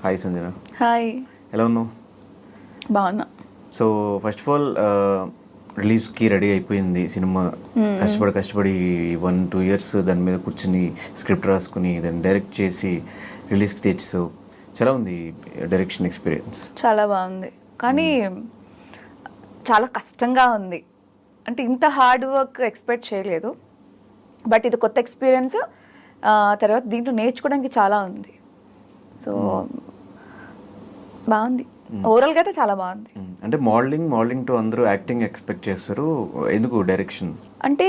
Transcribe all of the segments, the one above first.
Hi Sanjana, hi. ఎలా ఉన్నావు? బాగున్నా. సో ఫస్ట్ ఆఫ్ ఆల్ రిలీజ్కి రెడీ అయిపోయింది సినిమా. కష్టపడి 1-2 ఇయర్స్ దాని మీద కూర్చుని స్క్రిప్ట్ రాసుకుని దాన్ని డైరెక్ట్ చేసి రిలీజ్కి తెచ్చావు. చాలా ఉంది డైరెక్షన్ ఎక్స్పీరియన్స్. చాలా బాగుంది, కానీ చాలా కష్టంగా ఉంది. అంటే ఇంత హార్డ్ వర్క్ ఎక్స్పెక్ట్ చేయలేదు, బట్ ఇది కొత్త ఎక్స్పీరియన్స్. తర్వాత దీంట్లో నేర్చుకోవడానికి చాలా ఉంది. సో బాగుంది, ఓవరాల్గా అయితే చాలా బాగుంది. అంటే మోడలింగ్ టు అందరూ యాక్టింగ్ ఎక్స్పెక్ట్ చేస్తారు, ఎందుకు డైరెక్షన్? అంటే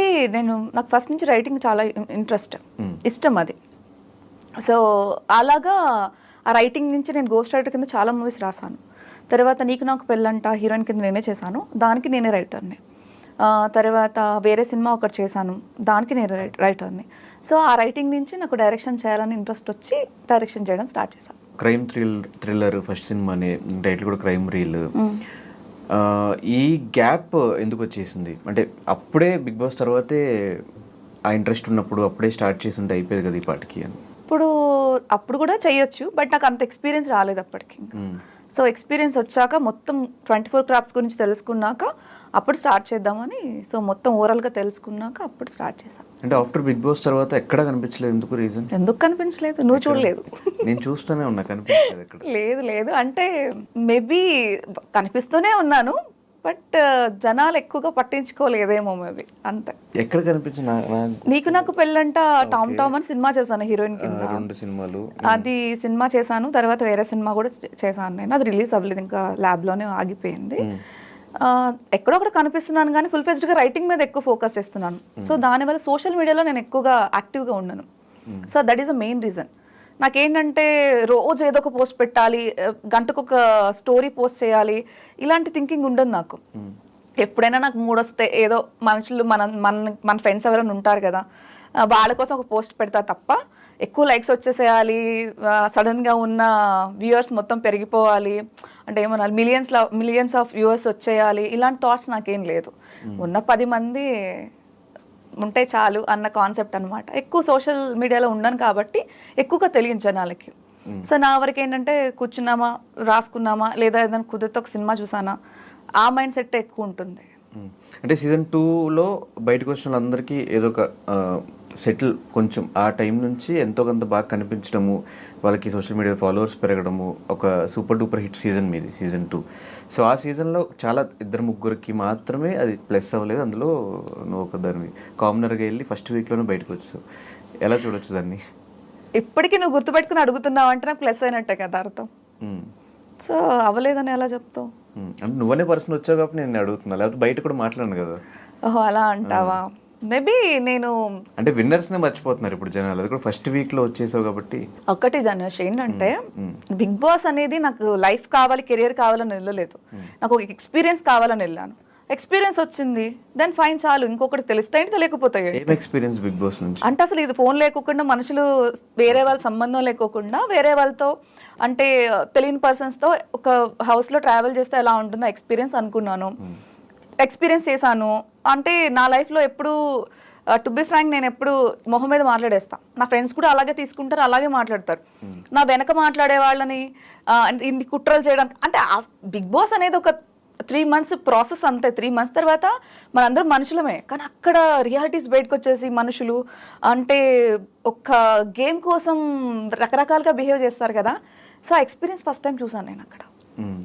నాకు ఫస్ట్ నుంచి రైటింగ్ చాలా ఇంట్రెస్ట్, ఇష్టం అది. సో అలాగా ఆ రైటింగ్ నుంచి నేను గోస్ట్ రైటర్ కింద చాలా మూవీస్ రాశాను. తర్వాత నీకు నాకు పెళ్ళంట హీరోయిన్ కింద నేనే చేశాను, దానికి నేనే రైటర్ని. తర్వాత వేరే సినిమా ఒకటి చేశాను, దానికి నేను రైటర్ని. సో ఆ రైటింగ్ నుంచి నాకు డైరెక్షన్ చేయాలని ఇంట్రెస్ట్ వచ్చి డైరెక్షన్ చేయడం స్టార్ట్ చేశాను. క్రైమ్ థ్రిల్లర్ ఫస్ట్ సినిమానే, టైటిల్ కూడా క్రైమ్ రీల్. ఈ గ్యాప్ ఎందుకు వచ్చేసింది? అంటే అప్పుడే బిగ్ బాస్ తర్వాతే ఆ ఇంట్రెస్ట్ ఉన్నప్పుడు అప్పుడే స్టార్ట్ చేసి ఉంటే అయిపోయేది కదా ఈ పాటికి అని. అప్పుడు కూడా చేయొచ్చు, బట్ నాకు అంత ఎక్స్పీరియన్స్ రాలేదు అప్పటికి. సో ఎక్స్పీరియన్స్ వచ్చాక మొత్తం 24 క్రాఫ్ట్స్ గురించి తెలుసుకున్నాక అప్పుడు స్టార్ట్ చేద్దామని. సో మొత్తం ఓవరాల్గా తెలుసుకున్నాక అప్పుడు స్టార్ట్ చేశాను. అంటే ఆఫ్టర్ బిగ్ బాస్ తర్వాత ఎక్కడ కనిపించలేదు, ఎందుకు? రీజన్ ఎందుకు కనిపించలేదు? నువ్వు చూడలేదు? నేను చూస్తూనే ఉన్నా, కనిపించలేదు ఎక్కడ. లేదు అంటే మేబీ కనిపిస్తూనే ఉన్నాను, బట్ జనాలు ఎక్కువగా పట్టించుకోలేదేమో మేబీ, అంతే. ఎక్కడ కనిపించిన? నీకు నాకు పెళ్ళంట టామ్ అని సినిమా చేశాను హీరోయిన్ కింద. 2 సినిమాలు అది సినిమా చేశాను, తర్వాత వేరే సినిమా కూడా చేశాను నేను. అది రిలీజ్ అవ్వలేదు, ఇంకా ల్యాబ్లోనే ఆగిపోయింది. ఎక్కడొక్కడ కనిపిస్తున్నాను కానీ ఫుల్ ఫెస్డ్గా రైటింగ్ మీద ఎక్కువ ఫోకస్ చేస్తున్నాను. సో దానివల్ల సోషల్ మీడియాలో నేను ఎక్కువగా యాక్టివ్గా ఉన్నాను. So that is the main reason. నాకేంటంటే రోజు ఏదో ఒక పోస్ట్ పెట్టాలి, గంటకు ఒక స్టోరీ పోస్ట్ చేయాలి, ఇలాంటి థింకింగ్ ఉండదు నాకు. ఎప్పుడైనా నాకు మూడ్ వస్తే ఏదో మనుషులు మన ఫ్రెండ్స్ ఎవరైనా ఉంటారు కదా, వాళ్ళ కోసం ఒక పోస్ట్ పెడతా తప్ప ఎక్కువ లైక్స్ వచ్చేసేయాలి, సడన్గా ఉన్న వ్యూవర్స్ మొత్తం పెరిగిపోవాలి, అంటే ఏమన్నా మిలియన్స్ ఆఫ్ వ్యూవర్స్ వచ్చేయాలి, ఇలాంటి థాట్స్ నాకేం లేదు. ఉన్న 10 మంది ఉంటే చాలు అన్న కాన్సెప్ట్ అనమాట. ఎక్కువ సోషల్ మీడియాలో ఉండను కాబట్టి ఎక్కువగా తెలియదు జనాలకి. సో నా వరకు ఏంటంటే కూర్చున్నామా, రాసుకున్నామా, లేదా ఏదైనా కుదిరితే ఒక సినిమా చూసానా, ఆ మైండ్ సెట్ ఎక్కువ ఉంటుంది. అంటే సీజన్ 2లో బయటకు వచ్చిన వాళ్ళందరికీ ఏదో ఒక సెటిల్ కొంచెం ఆ టైం నుంచి ఎంతో కొంత బాగా కనిపించడము, వాళ్ళకి సోషల్ మీడియా ఫాలోవర్స్ పెరగడము, ఒక సూపర్ డూపర్ హిట్ సీజన్ మీది సీజన్ 2. సో ఆ సీజన్లో చాలా 2-3కి మాత్రమే అది ప్లస్ అవ్వలేదు. అందులో నువ్వు ఒక దాన్ని కామనర్గా వెళ్ళి ఫస్ట్ వీక్లోనే బయటకు వచ్చావు. ఎలా చూడొచ్చు దాన్ని? ఇప్పటికీ నువ్వు గుర్తుపెట్టుకుని అడుగుతున్నావు అంటే నాకు ప్లస్ అయినట్టే కదా అర్థం. సో అవ్వలేదని ఎలా చెప్తావు? అంటే నువ్వనే పర్సన్ వచ్చావు కాబట్టి నేను అడుగుతున్నా, లేకపోతే బయట కూడా మాట్లాడను కదా. ఓహో అలా అంటావా? మేబీ నేను అంటే విన్నర్స్నే మర్చిపోతున్నారు ఇప్పుడు జనాలు, అది కూడా ఫస్ట్ వీక్లో వచ్చేసావు కాబట్టి. ఒకటి ధనుష్, ఏంటంటే బిగ్ బాస్ అనేది నాకు లైఫ్ కావాలి, కెరియర్ కావాలని వెళ్ళలేదు, నాకు ఒక ఎక్స్పీరియన్స్ కావాలని వెళ్ళాను. ఎక్స్పీరియన్స్ వచ్చింది, దెన్ ఫైన్, చాలు. ఇంకొకటి తెలిస్తే తెలియకపోతాయి. ఎక్స్పీరియన్స్ బిగ్ బాస్ నుంచి అంటే అసలు ఇది ఫోన్ లేకోకుండా, మనుషులు వేరే వాళ్ళ సంబంధం లేకోకుండా వేరే వాళ్ళతో, అంటే తెలియని పర్సన్స్తో ఒక హౌస్లో ట్రావెల్ చేస్తే ఎలా ఉంటుందో ఎక్స్పీరియన్స్ అనుకున్నాను, ఎక్స్పీరియన్స్ చేశాను. అంటే నా లైఫ్లో ఎప్పుడు, టు బి ఫ్రాంక్, నేను ఎప్పుడు మొహం మీద మాట్లాడేస్తాను. నా ఫ్రెండ్స్ కూడా అలాగే తీసుకుంటారు, అలాగే మాట్లాడతారు. నా వెనక మాట్లాడే వాళ్ళని ఇన్ని కుట్రలు చేయడానికి, అంటే బిగ్ బాస్ అనేది ఒక 3 months ప్రాసెస్ అంతే. 3 months తర్వాత మనందరం మనుషులమే, కానీ అక్కడ రియాలిటీస్ బయటకు వచ్చేసి మనుషులు అంటే ఒక గేమ్ కోసం రకరకాలుగా బిహేవ్ చేస్తారు కదా. సో ఆ ఎక్స్పీరియన్స్ ఫస్ట్ టైం చూసాను నేను అక్కడ.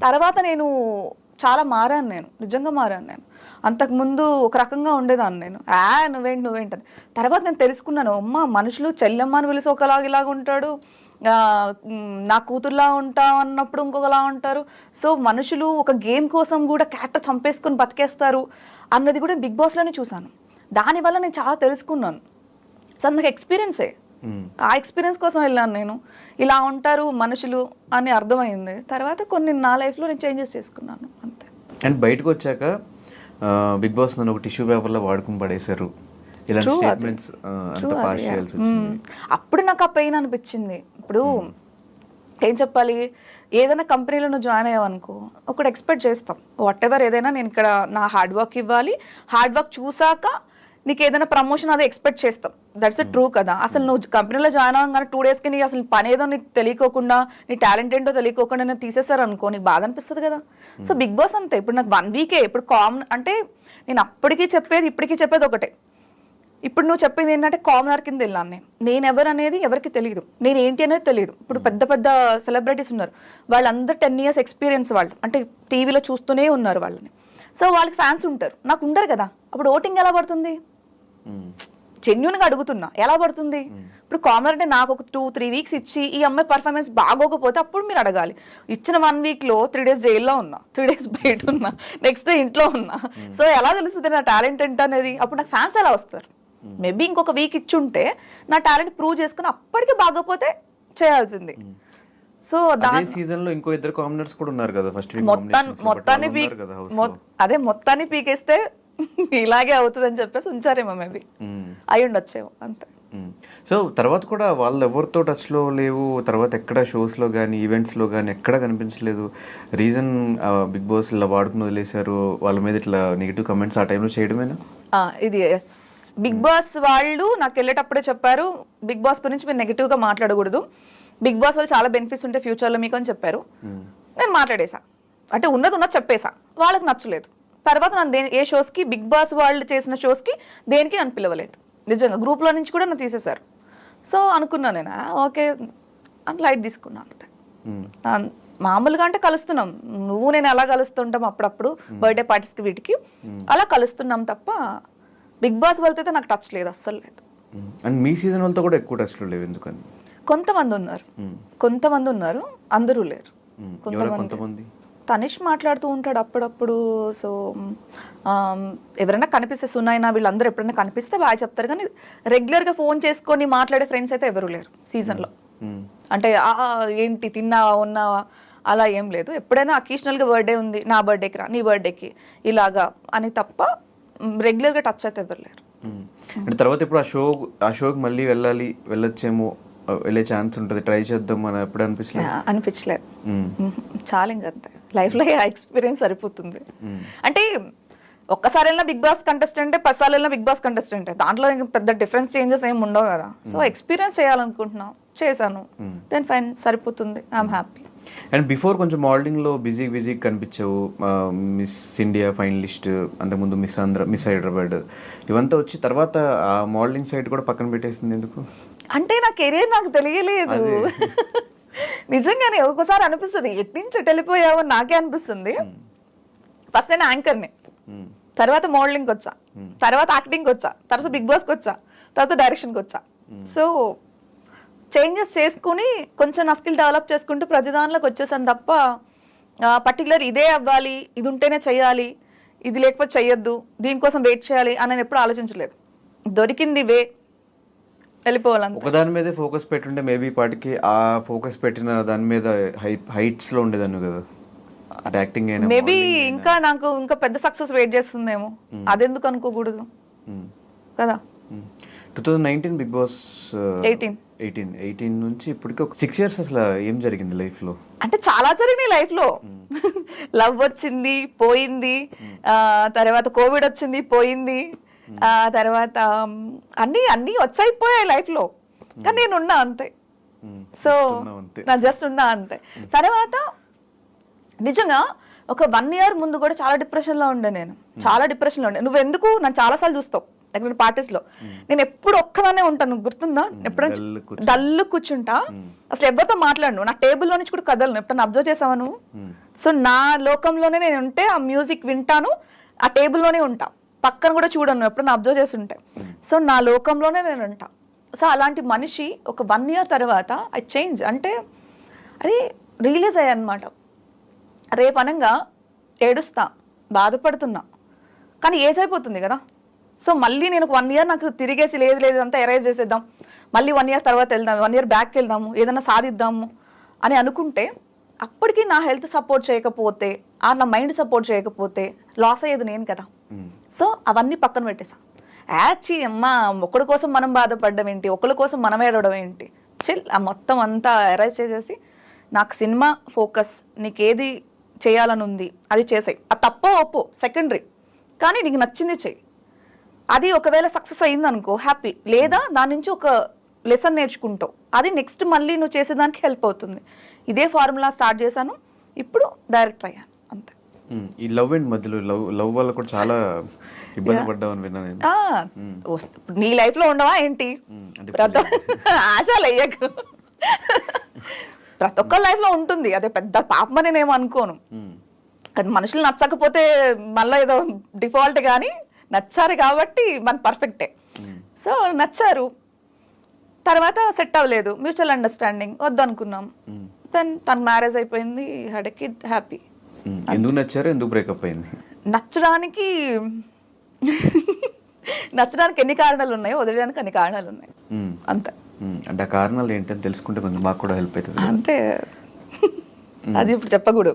తర్వాత నేను చాలా మారాను, నేను నిజంగా మారాను. నేను అంతకుముందు ఒక రకంగా ఉండేదాన్ని, నేను నువ్వేంటని. తర్వాత నేను తెలుసుకున్నాను, అమ్మ మనుషులు చెల్లెమ్మ అని పిలిచి ఒకలాగా ఇలాగ ఉంటాడు, నా కూతుర్లా ఉంటా అన్నప్పుడు ఇంకొకలా ఉంటారు. సో మనుషులు ఒక గేమ్ కోసం కూడా క్యారెక్టర్ చంపేసుకుని బతికేస్తారు అన్నది కూడా బిగ్ బాస్లోనే చూసాను. దానివల్ల నేను చాలా తెలుసుకున్నాను. సో నాకు ఎక్స్పీరియన్సే, ఆ ఎక్స్పీరియన్స్ కోసం వెళ్ళాను నేను. ఇలా ఉంటారు మనుషులు అని అర్థమైంది. తర్వాత కొన్ని నా లైఫ్లో నేను చేంజెస్ చేసుకున్నాను, అంతే. అండ్ బయటకు వచ్చాక బిగ్ బాస్ నన్ను ఒక టిష్యూ పేపర్లో వాడుకుని పడేశారు, ఇలాంటి స్టేట్మెంట్స్ అంతా పాస్ చేయాల్సి వచ్చింది. అప్పుడు నాకు ఆ పెయిన్ అనిపించింది. ఇప్పుడు ఏం చెప్పాలి, ఏదైనా కంపెనీలో నువ్వు జాయిన్ అయ్యావు అనుకో, ఒకటి ఎక్స్పెక్ట్ చేస్తాం, వాట్ ఎవర్ ఏదైనా నేను ఇక్కడ నా హార్డ్ వర్క్ ఇవ్వాలి, హార్డ్ వర్క్ చూసాక నీకు ఏదైనా ప్రమోషన్ అది ఎక్స్పెక్ట్ చేస్తాం, దట్స్ ట్రూ కదా. అసలు నువ్వు కంపెనీలో జాయిన్ అవ్వగానే 2 daysకి నీకు అసలు పని ఏదో నీకు తెలియకోకుండా, నీ టాలెంట్ ఏంటో తెలియకోకుండా నేను తీసేసారు అనుకో, నీకు బాధ అనిపిస్తుంది కదా. సో బిగ్ బాస్ అంతే, ఇప్పుడు నాకు 1 week ఇప్పుడు కామన్ అంటే నేను అప్పటికీ చెప్పేది ఇప్పటికీ చెప్పేది ఒకటే. ఇప్పుడు నువ్వు చెప్పేది ఏంటంటే కామనర్ కింద వెళ్ళాను నేను ఎవరు అనేది ఎవరికి తెలియదు, నేను ఏంటి అనేది తెలియదు. ఇప్పుడు పెద్ద పెద్ద సెలబ్రిటీస్ ఉన్నారు, వాళ్ళందరూ 10 years ఎక్స్పీరియన్స్, వాళ్ళు అంటే టీవీలో చూస్తూనే ఉన్నారు వాళ్ళని. సో వాళ్ళకి ఫ్యాన్స్ ఉంటారు, నాకు ఉండరు కదా. అప్పుడు ఓటింగ్ ఎలా పడుతుంది? జెన్యున్గా అడుగుతున్నా, ఎలా పడుతుంది? ఇప్పుడు కామనర్ అంటే నాకు ఒక 2-3 weeks ఇచ్చి ఈ అమ్మాయి పర్ఫార్మెన్స్ బాగోకపోతే అప్పుడు మీరు అడగాలి. ఇచ్చిన 1 weekలో 3 days జైల్లో ఉన్నా, 3 days బయట ఉన్నా, నెక్స్ట్ డే ఇంట్లో ఉన్నా. సో ఎలా తెలుస్తుంది నా టాలెంట్ ఏంటి అనేది? అప్పుడు నాకు ఫ్యాన్స్ ఎలా వస్తారు? మేబీ ఇంకొక వీక్ ఇచ్చుంటే నా టాలెంట్ ప్రూవ్ చేసుకుని అప్పటికి బాగోపోతే చేయాల్సింది. సో సీజన్ లో ఇంకో 2 కామనర్స్ కూడా ఉన్నారు కదా ఫస్ట్ వీక్, మొత్తాన్ని పీకేస్తే ఇలాగే అవుతుంది అని చెప్పేసి ఉంచారేమో, మేబీ అయి ఉండొచ్చేమో అంతే. సో తర్వాత కూడా వాళ్ళు ఎవరితో టచ్ లో లేవు, తర్వాత ఎక్కడ షోస్ లో కానీ ఈవెంట్స్ లో కానీ ఎక్కడ కనిపించలేదు. రీజన్ బిగ్ బాస్ ఇలా వాడుకుని వదిలేశారు, వాళ్ళ మీద ఇట్లా నెగిటివ్ కమెంట్స్ ఆ టైంలో చేయడమేనా? ఇది బిగ్ బాస్ వాళ్ళు నాకు వెళ్ళేటప్పుడే చెప్పారు, బిగ్ బాస్ గురించి మీరు నెగిటివ్ గా మాట్లాడకూడదు, బిగ్ బాస్ వాళ్ళు చాలా బెనిఫిట్స్ ఉంటాయి ఫ్యూచర్ లో మీకు అని చెప్పారు. నేను మాట్లాడేసా, అంటే ఉన్నది చెప్పేసా, వాళ్ళకి నచ్చలేదు. తర్వాత నన్ను ఏ షోస్కి, బిగ్ బాస్ వాళ్ళు చేసిన షోస్కి దేనికి నన్ను పిలవలేదు. నిజంగా గ్రూప్లో నుంచి కూడా నన్ను తీసేశారు. సో అనుకున్నాను నేను ఓకే అని లైట్ తీసుకున్నాను అంతే. మామూలుగా అంటే కలుస్తున్నాం, నువ్వు నేను ఎలా కలుస్తుంటాం అప్పుడప్పుడు బర్త్డే పార్టీస్కి వీటికి అలా కలుస్తున్నాం తప్ప బిగ్ బాస్ వాళ్ళతో అయితే నాకు టచ్ లేదు, అస్సలు లేదు. అండ్ మీ సీజన్ వాళ్ళతో కూడా ఎక్కువ టచ్లో లేవు ఎందుకని? కొంతమంది ఉన్నారు, అందరూ లేరు. కొంతమంది తనిష్ మాట్లాడుతూ ఉంటాడు అప్పుడప్పుడు. సో ఎవరైనా కనిపిస్తే, సునైనా వీళ్ళందరూ ఎప్పుడైనా కనిపిస్తే బాగా చెప్తారు, కానీ రెగ్యులర్గా ఫోన్ చేసుకొని మాట్లాడే ఫ్రెండ్స్ అయితే ఎవరు లేరు సీజన్లో. అంటే ఏంటి తిన్నావా ఉన్నావా అలా ఏం లేదు. ఎప్పుడైనా అకేషనల్గా బర్త్డే ఉంది, నా బర్త్డేకి రా, నీ బర్త్డేకి ఇలాగా అని తప్ప రెగ్యులర్గా టచ్ అయితే ఎవరు లేరు. అంటే తర్వాత ఇప్పుడు ఆ షోకి మళ్ళీ వెళ్ళొచ్చేమో, వెళ్ళే ఛాన్స్ ఉంటుంది, ట్రై చేద్దాం అని ఎప్పుడు అనిపించలేదు. చాలా ఇంకంతే, లైఫ్లో ఆ ఎక్స్పీరియన్స్ సరిపోతుంది. అంటే ఒక్కసారి వెళ్ళినా బిగ్ బాస్ కంటెస్టెంట్, 10 సార్లు వెళ్ళినా బిగ్ బాస్ కంటెస్టెంట్, దాంట్లో పెద్ద డిఫరెన్స్ చేంజెస్ ఏమి ఉండవు కదా. సో ఎక్స్పీరియన్స్ చేయాలనుకుంటున్నాం, చేశాను, దెన్ ఫైన్, సరిపోతుంది, ఐఎమ్ హ్యాపీ. అండ్ బిఫోర్ కొంచెం మోడలింగ్లో బిజీ కనిపించావు, మిస్ ఇండియా ఫైనలిస్ట్, అంతకుముందు మిస్ ఆంధ్ర, మిస్ హైదరాబాద్, ఇవంతా వచ్చి తర్వాత ఆ మోడలింగ్ సైడ్ కూడా పక్కన పెట్టేసింది ఎందుకు? అంటే నా కెరీర్ నాకు తెలియలేదు నిజంగానే. ఒక్కోసారి అనిపిస్తుంది ఎట్నుంచి వెళ్ళిపోయావు నాకే అనిపిస్తుంది. ఫస్ట్ నేను యాంకర్ని, తర్వాత మోడలింగ్కి వచ్చా, తర్వాత యాక్టింగ్కి వచ్చా, తర్వాత బిగ్ బాస్కి వచ్చా, తర్వాత డైరెక్షన్కి వచ్చా. సో చేంజెస్ చేసుకుని కొంచెం నా స్కిల్ డెవలప్ చేసుకుంటూ ప్రతి దానిలోకి వచ్చేసాను తప్ప పర్టికులర్ ఇదే అవ్వాలి, ఇది ఉంటేనే చెయ్యాలి, ఇది లేకపోతే చెయ్యొద్దు, దీనికోసం వెయిట్ చేయాలి అని నేను ఎప్పుడు ఆలోచించలేదు. దొరికింది వే, వెళ్ళిపోవాలని. ఒకదాని మీదే ఫోకస్ పెట్టుంటే మేబీ పాటికి ఆ ఫోకస్ పెట్టిన దాని మీద హైట్స్ లో ఉండేదాన్ని కదా, అంటే యాక్టింగ్ అయినా మేబీ ఇంకా నాకు ఇంకా పెద్ద సక్సెస్ వెయిట్ చేస్తుందేమో, అదెందుకు అనుకోకూడదు కదా. 2019 బిగ్ బాస్ 18 నుంచి ఇప్పటికి ఒక 6 years అసలు ఏం జరిగింది లైఫ్ లో? అంటే చాలా జరిగినాయి లైఫ్ లో. లవ్ వచ్చింది పోయింది, తర్వాత కోవిడ్ వచ్చింది పోయింది, తర్వాత అన్ని వచ్చైపోయాయి లైఫ్ లో, కానీ నేను ఉన్నా అంతే. సో నా జస్ట్ ఉన్నా అంతే. తర్వాత నిజంగా ఒక 1 year ముందు కూడా చాలా డిప్రెషన్ లో ఉండే, నేను చాలా డిప్రెషన్ లో ఉండే. నువ్వు ఎందుకు నన్ను చాలా సార్లు చూస్తావు ఎక్కడ పార్టీస్ లో, నేను ఎప్పుడు ఒక్కదానే ఉంటాను, గుర్తుందా? ఎప్పుడైనా డల్ కూర్చుంటా, అసలు ఎవరితో మాట్లాడను, నా టేబుల్లో నుంచి కూడా కదలను. ఎప్పుడైనా అబ్జర్వ్ చేసావా నువ్వు? సో నా లోకంలోనే నేను ఉంటే, ఆ మ్యూజిక్ వింటాను, ఆ టేబుల్లోనే ఉంటా, పక్కన కూడా చూడను ఎప్పుడైనా అబ్జర్వ్ చేసి ఉంటే. సో నా లోకంలోనే నేను ఉంటా. సో అలాంటి మనిషి ఒక 1 year తర్వాత ఐ చేంజ్, అంటే అది రిలీజ్ అయ్యా అనమాట. రేపు అనంగా ఏడుస్తా, బాధపడుతున్నా, కానీ ఏజ్ అయిపోతుంది కదా. సో మళ్ళీ నేను 1 year నాకు తిరిగేసి లేదు అంతా ఎరైజ్ చేసేద్దాం, మళ్ళీ 1 year తర్వాత వెళ్దాం, 1 year బ్యాక్ వెళ్దాము, ఏదైనా సాధిద్దాము అని అనుకుంటే, అప్పటికి నా హెల్త్ సపోర్ట్ చేయకపోతే, నా మైండ్ సపోర్ట్ చేయకపోతే లాస్ అయ్యేది నేను కదా. సో అవన్నీ పక్కన పెట్టేసా. యాచి అమ్మ, ఒకడి కోసం మనం బాధపడడం ఏంటి, ఒకరి కోసం మనం ఏడవడం ఏంటి, చిల్, ఆ మొత్తం అంతా ఎరైజ్ చేసేసి నాకు సినిమా ఫోకస్, నీకేది చేయాలని ఉంది అది చేసాయి, ఆ తప్పో ఒప్పో సెకండరీ, కానీ నీకు నచ్చింది చెయ్యి. అది ఒకవేళ సక్సెస్ అయింది అనుకో హ్యాపీ, లేదా దాని నుంచి ఒక లెసన్ నేర్చుకుంటావు, అది నెక్స్ట్ మళ్ళీ నువ్వు చేసేదానికి హెల్ప్ అవుతుంది. ఇదే ఫార్ములా స్టార్ట్ చేశాను, ఇప్పుడు డైరెక్టర్ అయ్యాను అంతే. ఈ లవ్ అండ్ మధ్యలో లవ్ వల్ల కూడా చాలా ఇబ్బంది పడ్డామని విన్నా నేను. నీ లైఫ్ లో ఉండవా ఏంటి? ఆశలు అయ్యాక ప్రతి ఒక్కరి లైఫ్ లో ఉంటుంది, అదే పెద్ద పాపమని నేను అనుకోను. కానీ మనుషులు నచ్చకపోతే మళ్ళీ ఏదో డిఫాల్ట్, కానీ నచ్చారు కాబట్టి మన పర్ఫెక్టే. సో నచ్చారు, తర్వాత సెట్ అవ్వలేదు, మ్యూచువల్ అండర్స్టాండింగ్ వద్దు అనుకున్నాం. దెన్ తన మ్యారేజ్ అయిపోయింది, హ్యాడ్ ఎ కిడ్, హ్యాపీ. ఎందుకు నచ్చారు, ఎందుకు బ్రేకప్ అయింది? నచ్చడానికి నచ్చడానికి ఎన్ని కారణాలు ఉన్నాయో వదిలేయడానికి అన్ని కారణాలు ఉన్నాయి అంతే. అంటే ఆ కారణాలు ఏంటని తెలుసుకుంటే కొంచెం మాకు కూడా హెల్ప్ అవుతుంది అంటే అది ఇప్పుడు చెప్పకూడదు,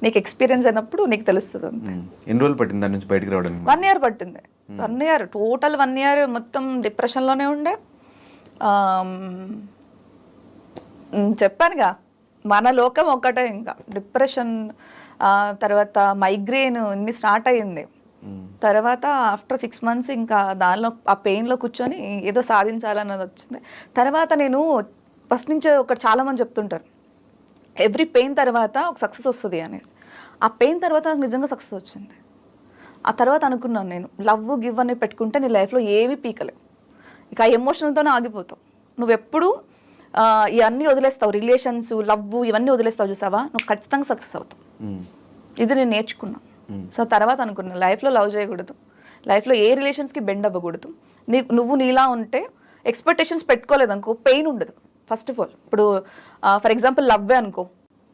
నీకు ఎక్స్పీరియన్స్ అయినప్పుడు నీకు తెలుస్తుంది. ఎన్ని రోజులు పట్టింది దాని నుంచి బయటకు రావడానికి? 1 year పట్టింది. 1 year టోటల్ 1 year మొత్తం డిప్రెషన్లోనే ఉండే. చెప్పానుగా మన లోకం ఒకటే, ఇంకా డిప్రెషన్, తర్వాత మైగ్రేన్ ఇన్ని స్టార్ట్ అయ్యింది. తర్వాత ఆఫ్టర్ 6 months ఇంకా దానిలో ఆ పెయిన్లో కూర్చొని ఏదో సాధించాలన్నది వచ్చింది. తర్వాత నేను ఫస్ట్ నుంచి ఒకటి చాలామంది చెప్తుంటారు, ఎవ్రీ పెయిన్ తర్వాత ఒక సక్సెస్ వస్తుంది అనేసి. ఆ పెయిన్ తర్వాత నాకు నిజంగా సక్సెస్ వచ్చింది. ఆ తర్వాత అనుకున్నాను నేను, లవ్ గివ్ అని పెట్టుకుంటే నీ లైఫ్లో ఏవి పీకలేవు, ఇక ఆ ఎమోషనల్తోనే ఆగిపోతావు. నువ్వెప్పుడు ఇవన్నీ వదిలేస్తావు, రిలేషన్స్, లవ్ ఇవన్నీ వదిలేస్తావు చూసావా, నువ్వు ఖచ్చితంగా సక్సెస్ అవుతావు. ఇది నేను నేర్చుకున్నాను. సో తర్వాత అనుకున్నాను, లైఫ్లో లవ్ చేయకూడదు, లైఫ్లో ఏ రిలేషన్స్కి బెండ్ అవ్వకూడదు. నువ్వు నీలా ఉంటే ఎక్స్పెక్టేషన్స్ పెట్టుకోలేదు అనుకో, పెయిన్ ఉండదు. ఫస్ట్ ఆఫ్ ఆల్ ఇప్పుడు ఫర్ ఎగ్జాంపుల్ లవ్వే అనుకో,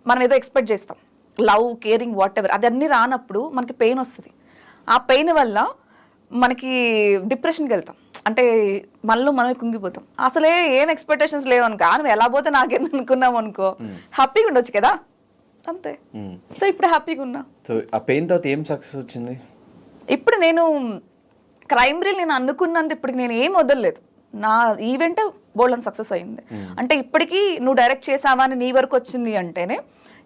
మనం ఏదో ఎక్స్పెక్ట్ చేస్తాం, లవ్, కేరింగ్, వాట్ ఎవర్, అదన్నీ రానప్పుడు మనకి పెయిన్ వస్తుంది. ఆ పెయిన్ వల్ల మనకి డిప్రెషన్కి వెళ్తాం, అంటే మనలో మనమే కుంగిపోతాం. అసలే ఏం ఎక్స్పెక్టేషన్స్ లేవు అనుకో, నువ్వు ఎలా పోతే నాకేంది అనుకున్నాం అనుకో, హ్యాపీగా ఉండొచ్చు కదా అంతే. సో ఇప్పుడు హ్యాపీగా ఉన్నా. సో ఆ పెయిన్ తర్వాత ఏం సక్సెస్ వచ్చింది? ఇప్పుడు నేను క్రైమ్ రీల్ నేను అనుకున్నంత ఇప్పటికి నేను ఏం వదలలేదు. నా ఈవెంట్ బోల్డ్ సక్సెస్ అయింది. అంటే ఇప్పటికీ నువ్వు డైరెక్ట్ చేసావా అని నీ వరకు వచ్చింది అంటేనే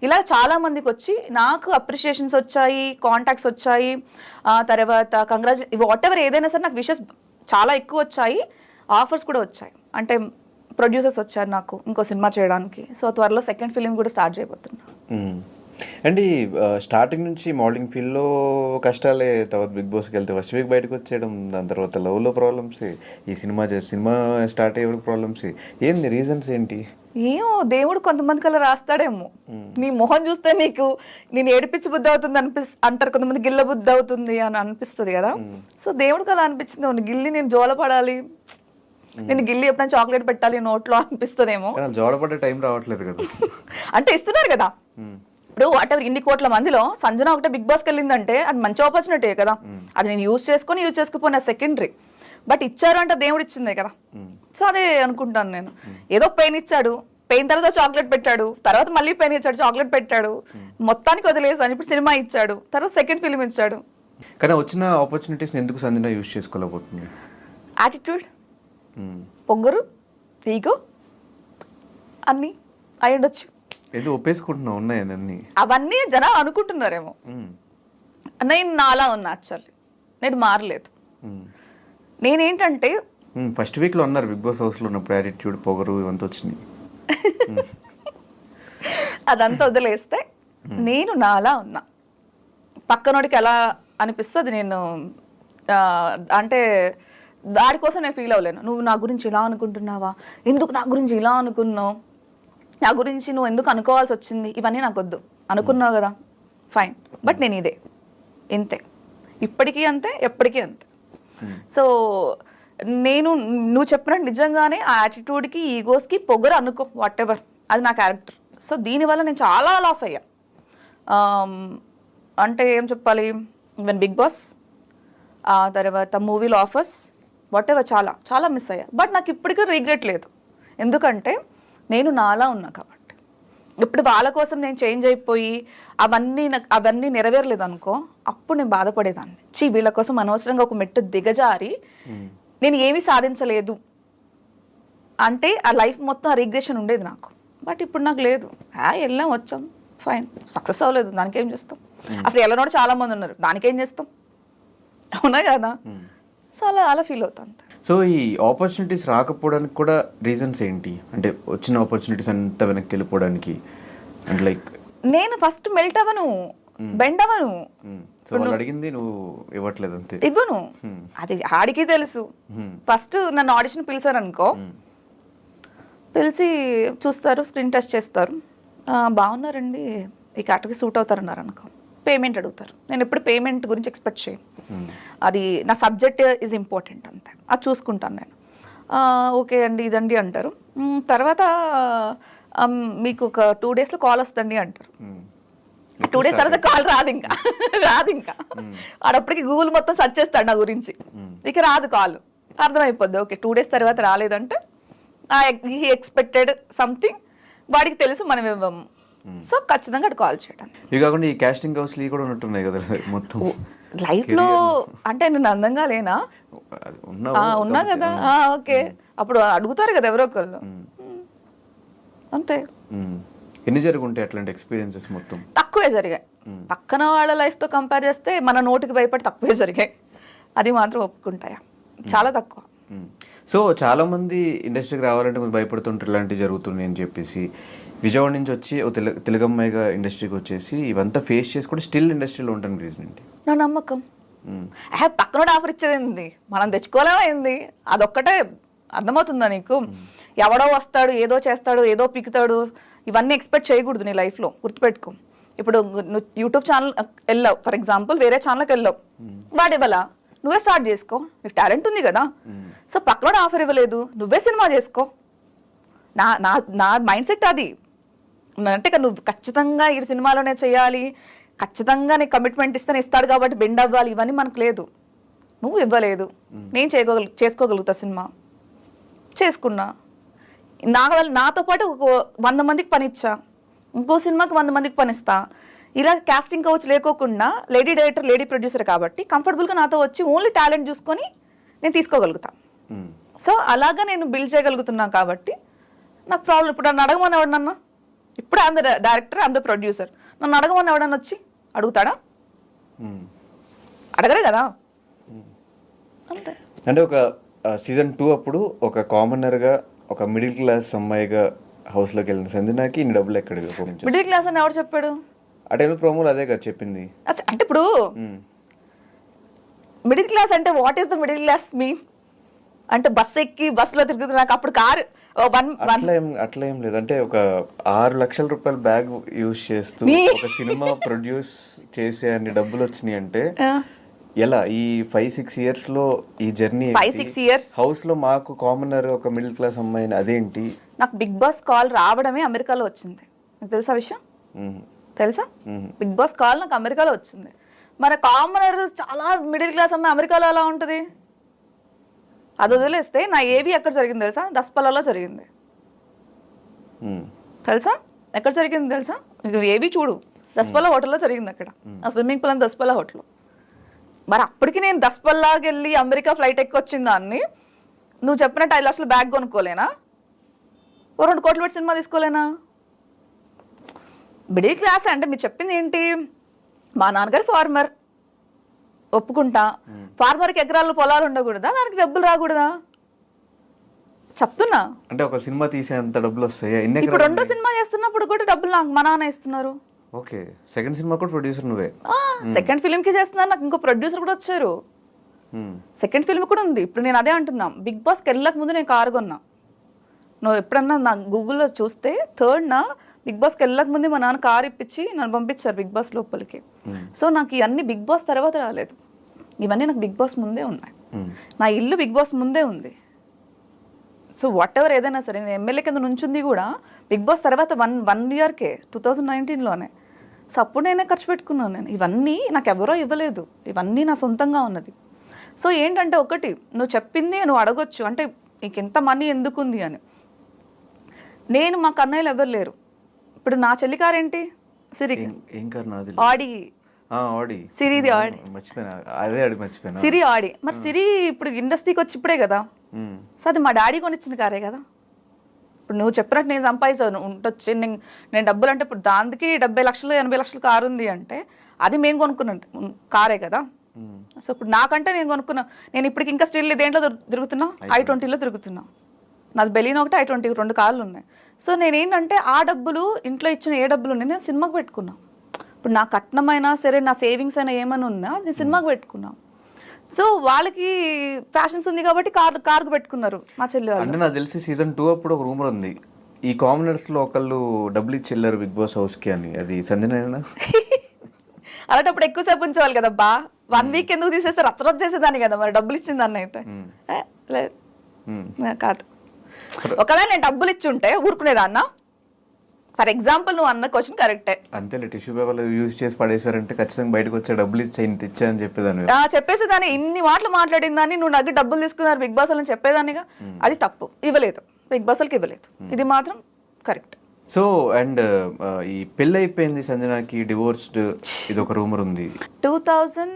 ఇలా చాలా మందికి వచ్చి నాకు అప్రిషియేషన్స్ వచ్చాయి, కాంటాక్ట్స్ వచ్చాయి, తర్వాత వాట్ ఎవర్ ఏదైనా సరే నాకు విషెస్ చాలా ఎక్కువ వచ్చాయి, ఆఫర్స్ కూడా వచ్చాయి. అంటే ప్రొడ్యూసర్స్ వచ్చారు నాకు ఇంకో సినిమా చేయడానికి. సో త్వరలో సెకండ్ ఫిలిం కూడా స్టార్ట్ చేయబోతున్నా. అండ్ స్టార్టింగ్ నుంచి మోడలింగ్ ఫీల్డ్లో కష్టాలే, తర్వాత బిగ్ బాస్కి వెళ్తే ఫస్ట్ వీక్ బయటకు వచ్చేయడం, దాని తర్వాత లవ్లో ప్రాబ్లమ్స్, ఈ సినిమా స్టార్ట్ అయ్యే ప్రాబ్లమ్స్, ఏంది రీజన్స్ ఏంటి? ఏమో దేవుడు కొంతమందికి అలా రాస్తాడేమో. నీ మొహం చూస్తే నీకు నేను ఏడిపించి బుద్ధి అవుతుంది అంటారు కొంతమంది, గిల్ల బుద్ధి అవుతుంది అని అనిపిస్తుంది కదా. సో దేవుడికి అలా అనిపించింది, గిల్లి నేను జోలపడాలి, నేను గిల్లి ఎప్పుడైనా చాక్లెట్ పెట్టాలి నోట్లో అనిపిస్తుందేమో. జోలపడే టైం రావట్లేదు కదా. అంటే ఇస్తున్నారు కదా, ఇప్పుడు వాట్ ఎవర్ ఇన్ని కోట్ల మందిలో సంజన ఒకటే బిగ్ బాస్కి వెళ్ళిందంటే అది మంచి ఆపర్చునిటీ కదా. అది నేను యూజ్ చేసుకోకపోయినా సెకండరీ, బట్ ఇచ్చారు అంటే దేవుడు ఇచ్చిందే కదా. సో అదే అనుకుంటాను నేను, ఏదో పెయిన్ ఇచ్చాడు, పెయిన్ తర్వాత చాక్లెట్ పెట్టాడు, తర్వాత మళ్ళీ పెయిన్ ఇచ్చాడు, చాక్లెట్ పెట్టాడు, మొత్తానికి వదిలేసాను. ఇప్పుడు సినిమా ఇచ్చాడు, తర్వాత సెకండ్ ఫిలిం ఇచ్చాడు. కానీ వచ్చిన ఆపర్చునిటీస్ ఎందుకు సంజన యూజ్ చేసుకోలేకపోతుంది? యాటిట్యూడ్, పొంగరు, ఈగో అన్నీ అయి ఉండొచ్చు. ఏదో ఒప్పేసుకుంటున్నావు ఉన్నాయని అవన్నీ జనాలు అనుకుంటున్నారేమో. నేను నాలా ఉన్నా, యాక్చువల్లీ నేను మారలేదు. నేనేంటంటే ఫస్ట్ వీక్లో అన్నారు బిగ్ బాస్ హౌస్లో ఉన్నప్పుడు యాటిట్యూడ్, పొగరు ఇవంతా వచ్చినాయి. అదంతా వదిలేస్తే నేను నాలా ఉన్నా, పక్కనోడికి ఎలా అనిపిస్తుంది నేను అంటే దాని కోసం నేను ఫీల్ అవ్వలేను. నువ్వు నా గురించి ఇలా అనుకుంటున్నావా, ఎందుకు నా గురించి ఇలా అనుకున్నావు, నా గురించి నువ్వు ఎందుకు అనుకోవాల్సి వచ్చింది, ఇవన్నీ నాకు వద్దు. అనుకున్నావు కదా ఫైన్, బట్ నేను ఇదే ఇంతే, ఇప్పటికీ అంతే, ఎప్పటికీ అంతే. సో నువ్వు చెప్పినట్టు నిజంగానే ఆ యాటిట్యూడ్కి, ఈగోస్కి పొగరు అనుకో, వాట్ ఎవర్, అది నా క్యారెక్టర్. సో దీనివల్ల నేను చాలా లాస్ అయ్యా. అంటే ఏం చెప్పాలి, ఈవెన్ బిగ్ బాస్, ఆ తర్వాత మూవీలో ఆఫర్స్, వాట్ ఎవర్, చాలా చాలా మిస్ అయ్యా. బట్ నాకు ఇప్పటికీ రిగ్రెట్ లేదు, ఎందుకంటే నేను నాలా ఉన్నా కాబట్టి. ఇప్పుడు వాళ్ళ కోసం నేను చేంజ్ అయిపోయి అవన్నీ నెరవేరలేదు అనుకో, అప్పుడు నేను బాధపడేదాన్ని. వీళ్ళ కోసం అనవసరంగా ఒక మెట్టు దిగజారి నేను ఏమీ సాధించలేదు అంటే ఆ లైఫ్ మొత్తం ఆ రిగ్రెషన్ ఉండేది నాకు. బట్ ఇప్పుడు నాకు లేదు, వెళ్ళాం వచ్చాం ఫైన్, సక్సెస్ అవ్వలేదు, దానికేం చేస్తాం. అసలు ఎల్లనోడు చాలా మంది ఉన్నారు, దానికేం చేస్తాం, అవునా కదా. సో అలా ఫీల్ అవుతాను. సో ఈ ఆపర్చునిటీస్ రాకపోవడానికి కూడా రీజన్స్ ఏంటి? అంటే వచ్చిన ఆపర్చునిటీస్ అంతా వెనక్కి వెళ్ళిపోవడానికి అండ్ లైక్ నేను ఫస్ట్ మెల్ట్ అవ్వను, బెండ్ అవ్వను. సో వాళ్ళు అడిగింది నువ్వు ఇవ్వట్లేదు అంతే. ఇవ్వను, అది ఆడికి తెలుసు. ఫస్ట్ నన్ను ఆడిషన్ పిలిచారు అనుకో, పిలిచి చూస్తారు, స్క్రీన్ టెస్ట్ చేస్తారు, బాగున్నారండి, ఈ కేటగిరీ సూట్ అవుతారన్నారు అనుకో, పేమెంట్ అడుగుతారు. నేను ఎప్పుడు పేమెంట్ గురించి ఎక్స్పెక్ట్ చేయను, అది నా సబ్జెక్ట్ ఈజ్ ఇంపార్టెంట్ అంతే, అది చూసుకుంటాను నేను. ఓకే అండి ఇదండి అంటారు. తర్వాత మీకు ఒక 2 daysలో కాల్ వస్తుంది అంటారు. 2 days తర్వాత కాల్ రాదు ఇంకా ఆడప్పటికి గూగుల్ మొత్తం సెర్చ్ చేస్తాడు నా గురించి, ఇక రాదు కాల్, అర్థమైపోద్ది. ఓకే 2 days తర్వాత రాలేదంటే హీ ఎక్స్పెక్టెడ్ సంథింగ్, వాడికి తెలుసు మనం ఇవ్వము, సో ఖచ్చితంగా అటు కాల్ చేయడం. ఇవి కాకుండా ఈ కాస్టింగ్ హౌస్లు కూడా ఉన్నట్టున్నాయి కదా మొత్తం లైఫ్లో. అంటే నేను అందంగా లేనా? ఉన్నా కదా. ఓకే, అప్పుడు అడుగుతారు కదా ఎవరో ఒకళ్ళు, అంతే. ఎన్ని జరుగుంటాయి అట్లాంటి ఎక్స్పీరియన్సెస్? మొత్తం తక్కువే జరిగాయి. పక్కన వాళ్ళ లైఫ్తో కంపేర్ చేస్తే మన నోటికి భయపడి తక్కువే జరిగాయి, అది మాత్రం ఒప్పుకుంటాయా, చాలా తక్కువ. సో చాలా మంది ఇండస్ట్రీకి రావాలంటే కొంచెం భయపడుతుంటారు ఇలాంటివి జరుగుతున్నాయి అని చెప్పేసి. విజయవాడ నుంచి వచ్చి ఓ తెలుగమ్మాయిగా ఇండస్ట్రీకి వచ్చేసి ఇవంతా ఫేస్ చేసి కూడా స్టిల్ ఇండస్ట్రీలో ఉంటాను రీజన్ ఏంటి? నా నమ్మకం. పక్కనోడు ఆఫర్ ఇచ్చేది మనం తెచ్చుకోలేమైంది, అదొక్కటే అర్థమవుతుందా నీకు? ఎవడో వస్తాడు, ఏదో చేస్తాడు, ఏదో పిక్కుతాడు, ఇవన్నీ ఎక్స్పెక్ట్ చేయకూడదు నీ లైఫ్లో, గుర్తుపెట్టుకో. ఇప్పుడు నువ్వు యూట్యూబ్ ఛానల్ వెళ్ళావు ఫర్ ఎగ్జాంపుల్, వేరే ఛానల్కి వెళ్ళావు, వాడు ఇవ్వాలా, నువ్వే స్టార్ట్ చేసుకో, నీకు టాలెంట్ ఉంది కదా. సో పక్కనోడు ఆఫర్ ఇవ్వలేదు, నువ్వే సినిమా చేసుకో. నా నా నా మైండ్ సెట్ అది. అంటే నువ్వు ఖచ్చితంగా ఈ సినిమాలోనే చేయాలి, ఖచ్చితంగా నీకు కమిట్మెంట్ ఇస్తేనే ఇస్తాడు కాబట్టి బెండ్ అవ్వాలి, ఇవన్నీ మనకు లేదు. నువ్వు ఇవ్వలేదు, నేను చేసుకోగలుగుతా సినిమా, చేసుకున్నా. నాతో పాటు 100 మందికి పని ఇచ్చా, ఇంకో సినిమాకి 100 మందికి పని ఇస్తా. ఇలా కాస్టింగ్ కౌచ్ లేకోకుండా లేడీ డైరెక్టర్, లేడీ ప్రొడ్యూసర్ కాబట్టి కంఫర్టబుల్గా నాతో వచ్చి ఓన్లీ టాలెంట్ చూసుకొని నేను తీసుకోగలుగుతా. సో అలాగా నేను బిల్డ్ చేయగలుగుతున్నా కాబట్టి నాకు ప్రాబ్లం. ఇప్పుడు నన్ను అడగమని ఎవడన్నా, ఇప్పుడు అంద డైరెక్టర్, అంద ప్రొడ్యూసర్, నన్ను అడగమని ఎవడన్నా వచ్చి అడుగుతాడా? అడగరే కదా, అంతే. అంటే ఒక సీజన్ 2 అప్పుడు ఒక కామనర్గా, ఒక మిడిల్ క్లాస్ అమ్మాయిగా హౌస్లోకి వెళ్ళిన సంజనాకి ఇన్ని డబ్బులు ఎక్కడ? మిడిల్ క్లాస్ అని ఎవరు చెప్పాడు? ఆ టైంలో ప్రోమోలు అదే కదా చెప్పింది. అంటే ఇప్పుడు మిడిల్ క్లాస్ అంటే what is the middle class mean? అంటే బస్ ఎక్కి బస్సులో తిరుగుతుంది. నాకు అప్పుడు కారు అట్లా ఏం లేదు. అంటే ఒక 6 లక్షల రూపాయల బ్యాగ్ యూజ్ చేస్తూ ఒక సినిమా ప్రొడ్యూస్ చేసే అన్ని డబ్బులు వచ్చినాయి అంటే ఎలా? ఈ 5-6 ఇయర్స్ లో ఈ జర్నీ 5-6 ఇయర్స్ హౌస్ లో మాకు కామనర్ ఒక మిడిల్ క్లాస్ అమ్మాయిని, అదేంటి? నాకు బిగ్ బాస్ కాల్ రావడమే అమెరికాలో వచ్చింది. నాకు తెలుసా విషయం? తెలుసా? బిగ్ బాస్ కాల్ నాకు అమెరికాలో వచ్చింది. మరి కామనర్ చాలా మిడిల్ క్లాస్ అమ్మాయి అమెరికాలో ఎలా ఉంటుంది? అది వదిలేస్తే నా ఏవి ఎక్కడ జరిగింది తెలుసా? దస్పల్లాలో జరిగింది. తెలుసా ఎక్కడ జరిగింది తెలుసా? ఏవి చూడు, దస్పల్లా హోటల్లో జరిగింది. అక్కడ ఆ స్విమ్మింగ్ పూల్ అని దస్పల్లా హోటల్. మరి అప్పటికి నేను దస్పల్లాకి వెళ్ళి అమెరికా ఫ్లైట్ ఎక్కి వచ్చిన దాన్ని నువ్వు చెప్పినట్టు 5 లక్షల బ్యాగ్ కొనుక్కోలేనా? 2 కోట్లు పెట్టి సినిమా తీసుకోలేనా? మిడిల్ క్లాస్ అంటే మీరు చెప్పింది ఏంటి? మా నాన్నగారు ఫార్మర్, ఒప్పుకుంటా. ఫార్మర్కి ఎకరాలు పొలాలు ఉండకూడదా? దానికి డబ్బులు రాకూడదా? చెప్తున్నా. అంటే ఒక సినిమా తీసేంత డబ్బులు వస్తాయి. ఇప్పుడు 2వ సినిమా చేస్తున్నప్పుడు కూడా డబ్బులు నాకు మా నాన్న ఇస్తున్నారు. ఓకే, సెకండ్ సినిమా కూడా ప్రొడ్యూసర్ నువ్వే? సెకండ్ ఫిల్మ్కి చేస్తున్నారు, నాకు ఇంకో ప్రొడ్యూసర్ కూడా వచ్చారు. సెకండ్ ఫిల్మ్ కూడా ఉంది. ఇప్పుడు నేను అదే అంటున్నా, బిగ్ బాస్కి వెళ్ళక ముందు నేను కారు కొన్నా. నువ్వు ఎప్పుడన్నా నా గూగుల్లో చూస్తే 3rd బిగ్ బాస్కి వెళ్ళక ముందే మా నాన్న కారు ఇప్పించి నన్ను పంపించారు బిగ్ బాస్ లోపలికి. సో నాకు ఇవన్నీ బిగ్ బాస్ తర్వాత రాలేదు, ఇవన్నీ నాకు బిగ్ బాస్ ముందే ఉన్నాయి. నా ఇల్లు బిగ్ బాస్ ముందే ఉంది. సో వాట్ ఎవర్ ఏదైనా సరే, నేను ఎమ్మెల్యే కింద నుంచింది కూడా బిగ్ బాస్ తర్వాత 1 ఇయర్కే 2019లోనే. సో అప్పుడు నేనే ఖర్చు పెట్టుకున్నాను. నేను ఇవన్నీ నాకు ఎవరో ఇవ్వలేదు, ఇవన్నీ నా సొంతంగా ఉన్నది. సో ఏంటంటే ఒకటి, నువ్వు చెప్పింది నువ్వు అడగొచ్చు, అంటే నీకు ఎంత మనీ ఎందుకు ఉంది అని. నేను మా కన్నయ్యలు ఎవరు లేరు. ఇప్పుడు నా చెల్లి కారు ఏంటి? సిరికి ఆడి, సిరిది ఆడి, సిరి ఆడి. మరి సిరి ఇప్పుడు ఇండస్ట్రీకి వచ్చి ఇప్పుడే కదా, సో అది మా డాడీ కొనిచ్చిన కారే కదా. ఇప్పుడు నువ్వు చెప్పినట్టు నేను సంపాదించాను ఉండొచ్చు, నేను డబ్బులు అంటే ఇప్పుడు దానికి 70 లక్షలు 80 లక్షలు కారు ఉంది అంటే అది మేము కొనుక్కున్న కారే కదా. సో ఇప్పుడు నాకంటే నేను కొనుక్కున్నా, నేను ఇప్పటికి ఇంకా స్టిల్ దేంట్లో తిరుగుతున్నా, i20లో తిరుగుతున్నా. నాది బెలీన్ ఒకటి, i20 2 కార్లు ఉన్నాయి. సో నేనేంటంటే ఆ డబ్బులు ఇంట్లో ఇచ్చిన ఏ డబ్బులు ఉన్నాయి నేను సినిమాకి పెట్టుకున్నా. ఇప్పుడు నా కట్నమైనా సరే, నా సేవింగ్స్ అయినా ఏమైనా ఉన్నా నేను సినిమాకి పెట్టుకున్నా. సో వాళ్ళకి ఫ్యాషన్స్ ఉంది కాబట్టి కార్కు పెట్టుకున్నారు మా చెల్లి వాళ్ళు. అంటే నాకు తెలిసి సీజన్ 2 అప్పుడు ఒక రూమర్ ఉంది, ఈ కామనర్స్ లో ఒకళ్ళు డబ్బులు ఇచ్చి వెళ్ళారు బిగ్ బాస్ హౌస్ కి అని. అది సంజన అలాంటప్పుడు ఎక్కువసేపు ఉంచేవాళ్ళు కదా బా. 1 వీక్ ఎందుకు తీసేస్తే రచ్చరచ్చ చేసేదాన్ని కదా మరి, డబ్బులు ఇచ్చిన దాన్ని అయితే. లేదు కాదు. ఒకవేళ నేను డబ్బులు ఇచ్చి ఉంటే ఊరుకునేదాన్న. ఫర్ ఎగ్జాంపుల్ నువ్వు అన్న క్వశ్చన్ కరెక్టే. అంతేలే, టిష్యూ పేపర్లు యూజ్ చేసి పడేసారంటే ఖచ్చితంగా బయటకు వచ్చే డబ్బులు ఇచ్చా ఇంత ఇచ్చా అని చెప్పేదాన్ని. చెప్పేసేదాన్ని, ఇన్ని మాటలు మాట్లాడిన దాన్ని నువ్వు నాకు డబ్బులు తీసుకున్నారు బిగ్ బాస్ అని చెప్పేదాన్నిగా. అది తప్పు, ఇవ్వలేదు బిగ్ బాస్ వాళ్ళకి, ఇవ్వలేదు. ఇది మాత్రం కరెక్ట్. సో అండ్ ఈ పెళ్ళి అయిపోయింది సంజనాకి, డివోర్స్డ్, ఇది ఒక రూమర్ ఉంది. 2000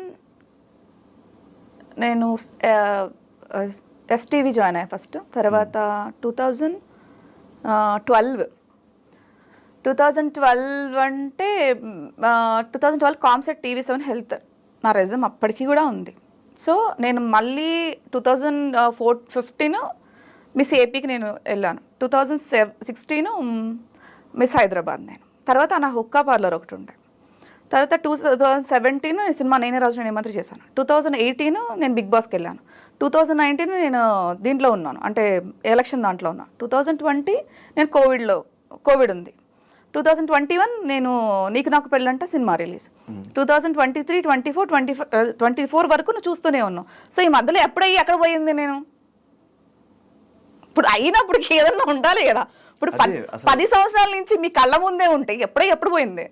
నేను ఎస్టీవీ జాయిన్ అయ్యా ఫస్ట్. తర్వాత 2012 అంటే 2012 కామ్సెట్ TV7 హెల్త్ నా రెజ్యూమ్ అప్పటికి కూడా ఉంది. సో నేను మళ్ళీ 2015 మిస్ ఏపీకి నేను వెళ్ళాను. 2016 మిస్ హైదరాబాద్ నేను. తర్వాత నా హుక్కా పార్లర్ ఒకటి ఉండే. తర్వాత 2017 నేను సినిమా నేనే రాజు నేను ఏమంత్రి చేశాను. 2018 నేను బిగ్ బాస్కి వెళ్ళాను. 2019 నేను దీంట్లో ఉన్నాను, అంటే ఎలక్షన్ దాంట్లో ఉన్నాను. 2020 నేను కోవిడ్ ఉంది. 2021 నేను నీకు నాకు పెళ్ళంట సినిమా రిలీజ్. 2023, 24 వరకు నువ్వు చూస్తూనే ఉన్నావు. సో ఈ మధ్యలో ఎక్కడ పోయింది నేను? ఇప్పుడు అయినప్పుడు ఏదన్నా ఉండాలి కదా. ఇప్పుడు 10 సంవత్సరాల నుంచి మీ కళ్ళ ముందే ఉంటే ఎప్పుడు పోయింది?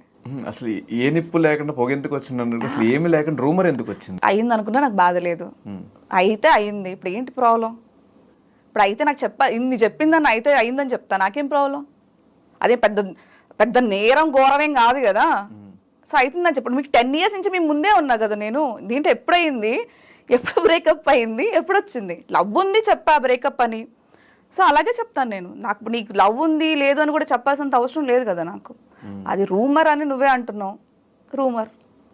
అసలు ఏ నిప్పు లేకుండా పొగ ఎందుకు వచ్చింది, అసలు ఏమి లేకుండా రూమర్ ఎందుకు వచ్చింది? అయింది అనుకున్నా నాకు బాధ లేదు. అయితే అయింది, ఇప్పుడు ఏంటి ప్రాబ్లం? ఇప్పుడు అయితే నాకు ఇన్ని చెప్పిందని అయితే అయిందని చెప్తా, నాకేం ప్రాబ్లం? అదే పెద్ద నేరం ఘోరమేం కాదు కదా. సో అవుతుందని చెప్పండి. మీకు 10 years నుంచి మేము ముందే ఉన్నా కదా నేను. దీంట్లో ఎప్పుడయింది, ఎప్పుడు బ్రేకప్ అయింది, ఎప్పుడు వచ్చింది? లవ్ ఉంది చెప్పా బ్రేకప్ అని. సో అలాగే చెప్తాను నేను. నాకు నీకు లవ్ ఉంది లేదు అని కూడా చెప్పాల్సినంత అవసరం లేదు కదా నాకు. అది రూమర్ అని నువ్వే అంటున్నావు, రూమర్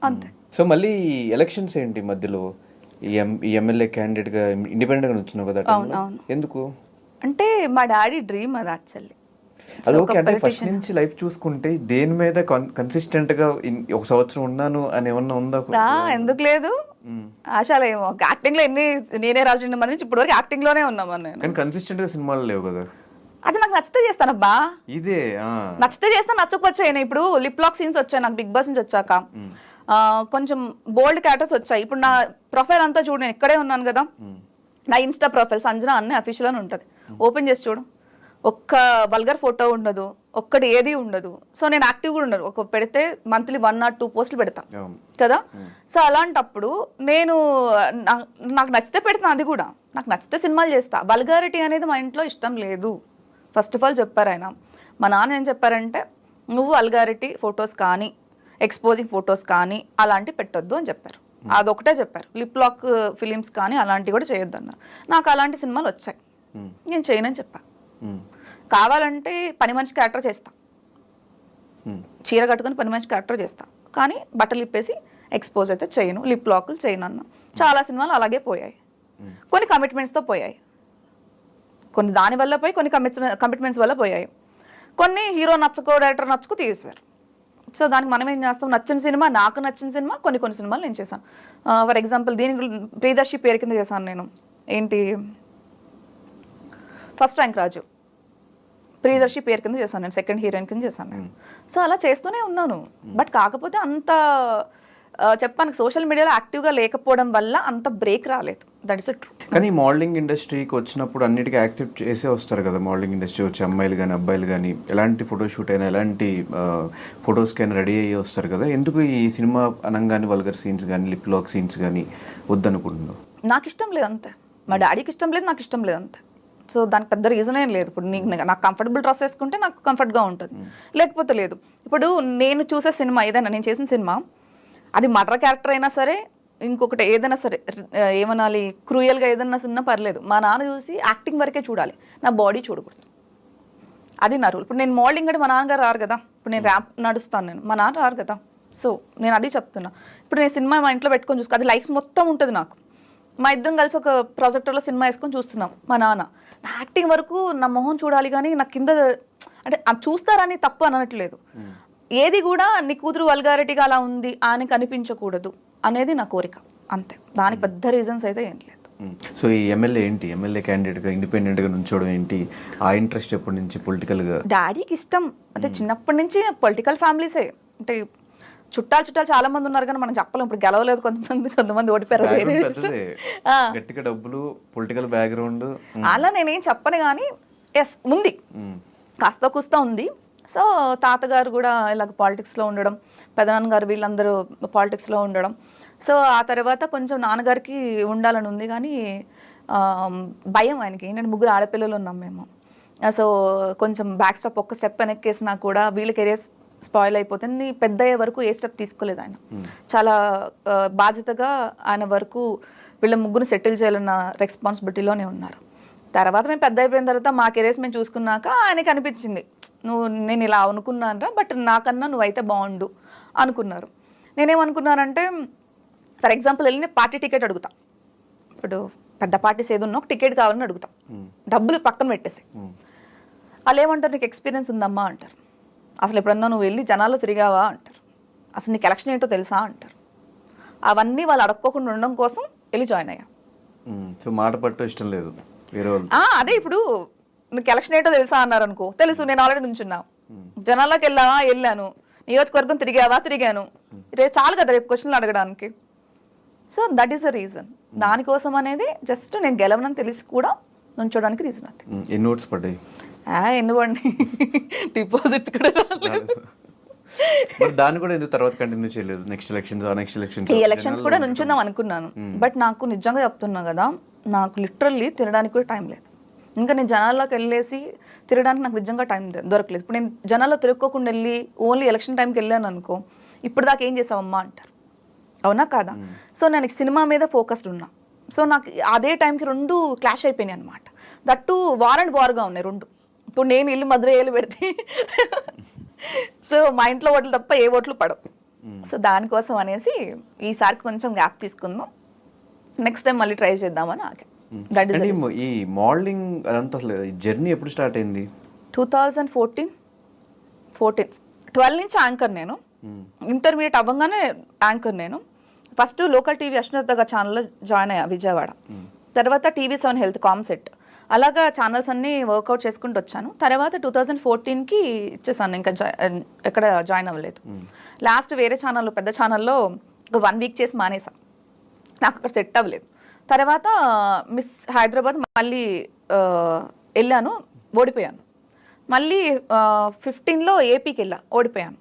అంతే. సో మళ్ళీ ఎలక్షన్స్ ఏంటి మధ్యలో? ఈ ఎమ్మెల్యే క్యాండిడేట్ గా ఇండిపెండెంట్ గా వచ్చినావు కదా, ఎందుకు? అంటే మా డాడీ డ్రీమ్ అది యాక్చువల్లీ. అది ఓకే. అంటే ఫస్ట్ నుంచి లైఫ్ చూసుకుంటే దేని మీద కన్సిస్టెంట్ గా 1 సంవత్సరం ఉన్నాను అని ఏమన్నా ఉందా? ఎందుకు లేదు, ఆశలేమో. యాక్టింగ్ లో నేనే రాజు నుంచి ఇప్పుడు వరకు యాక్టింగ్ లోనే ఉన్నామా నేను. కానీ కన్సిస్టెంట్ గా సినిమాలు లేవు కదా. అది నాకు నచ్చితే చేస్తానబ్బా. ఇదే నచ్చితే చేస్తాను, నచ్చకపోతే ఇప్పుడు లిప్ లాక్ సీన్స్ వచ్చాయి నాకు బిగ్ బాస్ నుంచి వచ్చాక. కొంచెం బోల్డ్ క్యారెక్టర్స్ వచ్చాయి. ఇప్పుడు నా ప్రొఫైల్ అంతా చూడు, నేను ఇక్కడే ఉన్నాను కదా. నా ఇన్స్టా ప్రొఫైల్ సంజన అన్నీ అఫీషియల్ అని ఉంటుంది. ఓపెన్ చేసి చూడు, ఒక్క వల్గర్ ఫోటో ఉండదు, ఒక్కటి ఏది ఉండదు. సో నేను యాక్టివ్ కూడా ఉండదు. ఒక పెడితే మంత్లీ 1 or 2 పోస్టులు పెడతా కదా. సో అలాంటప్పుడు నేను నాకు నచ్చితే పెడతాను. అది కూడా నాకు నచ్చితే సినిమాలు చేస్తా. వల్గారిటీ అనేది మా ఇంట్లో ఇష్టం లేదు. ఫస్ట్ ఆఫ్ ఆల్ చెప్పారు ఆయన. మా నాన్న ఏం చెప్పారంటే, నువ్వు వల్గారిటీ ఫొటోస్ కానీ ఎక్స్పోజింగ్ ఫొటోస్ కానీ అలాంటివి పెట్టొద్దు అని చెప్పారు. అదొకటే చెప్పారు. లిప్ లాక్ ఫిలిమ్స్ కానీ అలాంటివి కూడా చేయొద్దు అన్నారు. నాకు అలాంటి సినిమాలు వచ్చాయి, నేను చేయనని చెప్పా. కావాలంటే పని మనిషి క్యారెక్టర్ చేస్తా, చీర కట్టుకుని పని మనిషి క్యారెక్టర్ చేస్తా, కానీ బట్టలు ఇప్పేసి ఎక్స్పోజ్ అయితే చేయను, లిప్ లాక్లు చేయను అన్న. చాలా సినిమాలు అలాగే పోయాయి. కొన్ని కమిట్మెంట్స్తో పోయాయి, కొన్ని దాని వల్ల పోయి, కొన్ని కమిట్మెంట్స్ వల్ల పోయాయి. కొన్ని హీరో నచ్చకో డైరెక్టర్ నచ్చకో తీసేశారు. సో దానికి మనం ఏం చేస్తాం, నచ్చిన సినిమా, నాకు నచ్చిన సినిమా కొన్ని సినిమాలు నేను చేశాను. ఫర్ ఎగ్జాంపుల్ దీనికి ప్రియదర్శి పేరు కింద చేశాను నేను. ఏంటి, ఫస్ట్ ర్యాంక్ రాజు ప్రియదర్శి పేరు కింద చేశాను నేను, సెకండ్ హీరోయిన్ కింద చేశాను నేను. సో అలా చేస్తూనే ఉన్నాను. బట్ కాకపోతే అంత చెప్పాను, సోషల్ మీడియాలో యాక్టివ్గా లేకపోవడం వల్ల అంత బ్రేక్ రాలేదు. That is true. కానీ మోడలింగ్ ఇండస్ట్రీకి వచ్చినప్పుడు అన్నిటికీ యాక్సెప్ట్ చేసే వస్తారు కదా. మోడలింగ్ ఇండస్ట్రీ వచ్చి అమ్మాయిలు కానీ అబ్బాయిలు కానీ ఎలాంటి ఫోటోషూట్ అయినా ఎలాంటి ఫొటోస్కైనా రెడీ అయ్యి వస్తారు కదా. ఎందుకు ఈ సినిమా అనగానే వల్గర్ సీన్స్ కానీ లిప్ లాక్ సీన్స్ కానీ వద్దనుకుంటున్నావు? నాకు ఇష్టం లేదు అంతే, మా డాడీకి ఇష్టం లేదు, నాకు ఇష్టం లేదు అంతే. సో దానికి పెద్ద రీజన్ ఏం లేదు. ఇప్పుడు నాకు కంఫర్టబుల్ డ్రెస్ వేసుకుంటే నాకు కంఫర్ట్గా ఉంటుంది, లేకపోతే లేదు. ఇప్పుడు నేను చూసే సినిమా ఏదైనా, నేను చేసిన సినిమా అది మర్డర్ క్యారెక్టర్ అయినా సరే, ఇంకొకటి ఏదైనా సరే, ఏమనాలి, క్రూయల్గా ఏదైనా ఉన్నా పర్లేదు, మా నాన్న చూసి యాక్టింగ్ వరకే చూడాలి, నా బాడీ చూడకూడదు. అది నా రూల్. ఇప్పుడు నేను మోడలింగ్ అంటే మా నాన్నగారు రారు కదా. ఇప్పుడు నేను ర్యాప్ నడుస్తాను, నేను మా నాన్న రారు కదా, సో నేను అది చెప్తున్నా. ఇప్పుడు నేను సినిమా మా ఇంట్లో పెట్టుకొని చూసుకో, అది లైఫ్ మొత్తం ఉంటుంది నాకు. మా ఇద్దరం కలిసి ఒక ప్రాజెక్టర్లో సినిమా వేసుకొని చూస్తున్నాం. మా నాన్న నా యాక్టింగ్ వరకు నా మొహం చూడాలి కానీ నా కింద అంటే అది చూస్తారని తప్పు అనట్లేదు. ఏది కూడా నీ కూతురు వల్గారిటీగా అలా ఉంది అని కనిపించకూడదు అనేది నా కోరిక అంతే. దానికి పెద్ద రీజన్స్ అయితే ఏం లేదు. సో ఈ ఎమ్మెల్యే క్యాండిడేట్గా ఇండిపెండెంట్గా నుంచోవడం ఏంటి, ఆ ఇంట్రెస్ట్ ఎప్పటి నుంచి పొలిటికల్గా? డాడీకి ఇష్టం అంటే చిన్నప్పటి నుంచి పొలిటికల్ ఫ్యామిలీసే అంటే చుట్టాలు చాలా మంది ఉన్నారు కానీ మనం చెప్పలేం. ఇప్పుడు గెలవలేదు కొంతమంది ఓడిపోయారు. గట్టిగా డబ్బులు, పొలిటికల్ బ్యాక్గ్రౌండ్ అలా నేనేం చెప్పను కానీ ఎస్ ఉంది, కాస్త కుస్తా ఉంది. సో తాతగారు కూడా ఇలాగ పాలిటిక్స్లో ఉండడం, పెదనాన్నగారు వీళ్ళందరూ పాలిటిక్స్లో ఉండడం. సో ఆ తర్వాత కొంచెం నాన్నగారికి ఉండాలని ఉంది కానీ భయం ఆయనకి. ఏంటంటే 3 ఆడపిల్లలు ఉన్నాం మేము. సో కొంచెం బ్యాక్ స్టెప్ ఒక్క స్టెప్ వెనక్కేసినా కూడా వీళ్ళ కెరియర్ స్పాయిల్ అయిపోతుంది. పెద్ద అయ్యే వరకు ఏ స్టెప్ తీసుకోలేదు ఆయన. చాలా బాధ్యతగా ఆయన వరకు వీళ్ళ 3 సెటిల్ చేయాలన్న రెస్పాన్సిబిలిటీలోనే ఉన్నారు. తర్వాత మేము పెద్ద అయిపోయిన తర్వాత మా కెరియర్స్ మేము చూసుకున్నాక ఆయనకి అనిపించింది నేను ఇలా అనుకున్నానరా, బట్ నాకన్నా నువ్వైతే బాగుండు అనుకున్నారు. నేనేమనుకున్నానంటే ఫర్ ఎగ్జాంపుల్ వెళ్ళి పార్టీ టికెట్ అడుగుతా. ఇప్పుడు పెద్ద పార్టీస్ ఏదో ఉన్నా ఒక టికెట్ కావాలని అడుగుతాం, డబ్బులు పక్కన పెట్టేసి. వాళ్ళు ఏమంటారు, నీకు ఎక్స్పీరియన్స్ ఉందమ్మా అంటారు. అసలు ఎప్పుడన్నా నువ్వు వెళ్ళి జనాల్లో తిరిగావా అంటారు. అసలు నీకు ఎలక్షన్ ఏంటో తెలుసా అంటారు. అవన్నీ వాళ్ళు అడక్కోకుండా ఉండడం కోసం వెళ్ళి జాయిన్ అయ్యా. సో మాట పట్టు ఇష్టం లేదు అదే ఇప్పుడు నీకు ఎలక్షన్ ఏంటో తెలుసా అన్నారు అనుకో, తెలుసు, నేను ఆల్రెడీ నుంచున్నా. జనాల్లోకి వెళ్ళాను, నియోజకవర్గం తిరిగాను. రేపు చాలు కదా రేపు క్వశ్చన్లు అడగడానికి. So that is the reason. దానికోసం అనేది జస్ట్ నేను గెలవనని తెలిసి కూడా నుంచోడానికి రీజన్ అది. ఎన్ని ఓట్స్ పడ్డాయి? ఎందుకండి డిపాజిట్స్ కూడా దాన్ని కూడా ఎందుకు తర్వాత కంటిన్యూ చేయలేదు? నెక్స్ట్ ఎలక్షన్స్ ఈ ఎలక్షన్స్ కూడా నుంచుందాం అనుకున్నాను. బట్ నాకు నిజంగా చెప్తున్నా కదా, నాకు లిటరల్లీ తినడానికి కూడా టైం లేదు. ఇంకా నేను జనాల్లోకి వెళ్ళేసి తిరగడానికి నాకు నిజంగా టైం దొరకలేదు. ఇప్పుడు నేను జనాల్లో తిరుక్కోకుండా వెళ్ళి ఓన్లీ ఎలక్షన్ టైంకి వెళ్ళాను అనుకో, ఇప్పుడు దాకా ఏం చేసావమ్మా అంటారు. అవునా కాదా? సో నేను సినిమా మీద ఫోకస్డ్ ఉన్నా. సో నాకు అదే టైంకి 2 క్లాష్ అయిపోయినాయి అనమాట. దట్టు వార్ అండ్ వార్గా ఉన్నాయి 2. ఇప్పుడు నేను ఇల్లు మధురయ్యలు పెడితే సో మా ఇంట్లో ఓట్లు తప్ప ఏ ఓట్లు పడవు. సో దానికోసం అనేసి ఈసారి కొంచెం గ్యాప్ తీసుకుందాం, నెక్స్ట్ టైం మళ్ళీ ట్రై చేద్దామని ఆగా. ఈ మోడలింగ్ అదంతా అసలు జర్నీ ఎప్పుడు స్టార్ట్ అయింది? 2014, 12 నుంచి యాంకర్ నేను. ఇంటర్మీడియట్ అవ్వగానే యాంకర్ నేను. ఫస్ట్ లోకల్ టీవీ అశ్వత్థగా ఛానల్లో జాయిన్ అయ్యా విజయవాడ. తర్వాత TV7 హెల్త్ కామ్సెట్, అలాగా ఛానల్స్ అన్నీ వర్కౌట్ చేసుకుంటూ వచ్చాను. తర్వాత 2014కి ఇచ్చేసాను, ఇంకా ఎక్కడ జాయిన్ అవ్వలేదు. లాస్ట్ వేరే ఛానల్లో, పెద్ద ఛానల్లో 1 వీక్ చేసి మానేసా, నాకు అక్కడ సెట్ అవ్వలేదు. తర్వాత మిస్ హైదరాబాద్ మళ్ళీ వెళ్ళాను, ఓడిపోయాను. మళ్ళీ 15లో ఏపీకి వెళ్ళా, ఓడిపోయాను.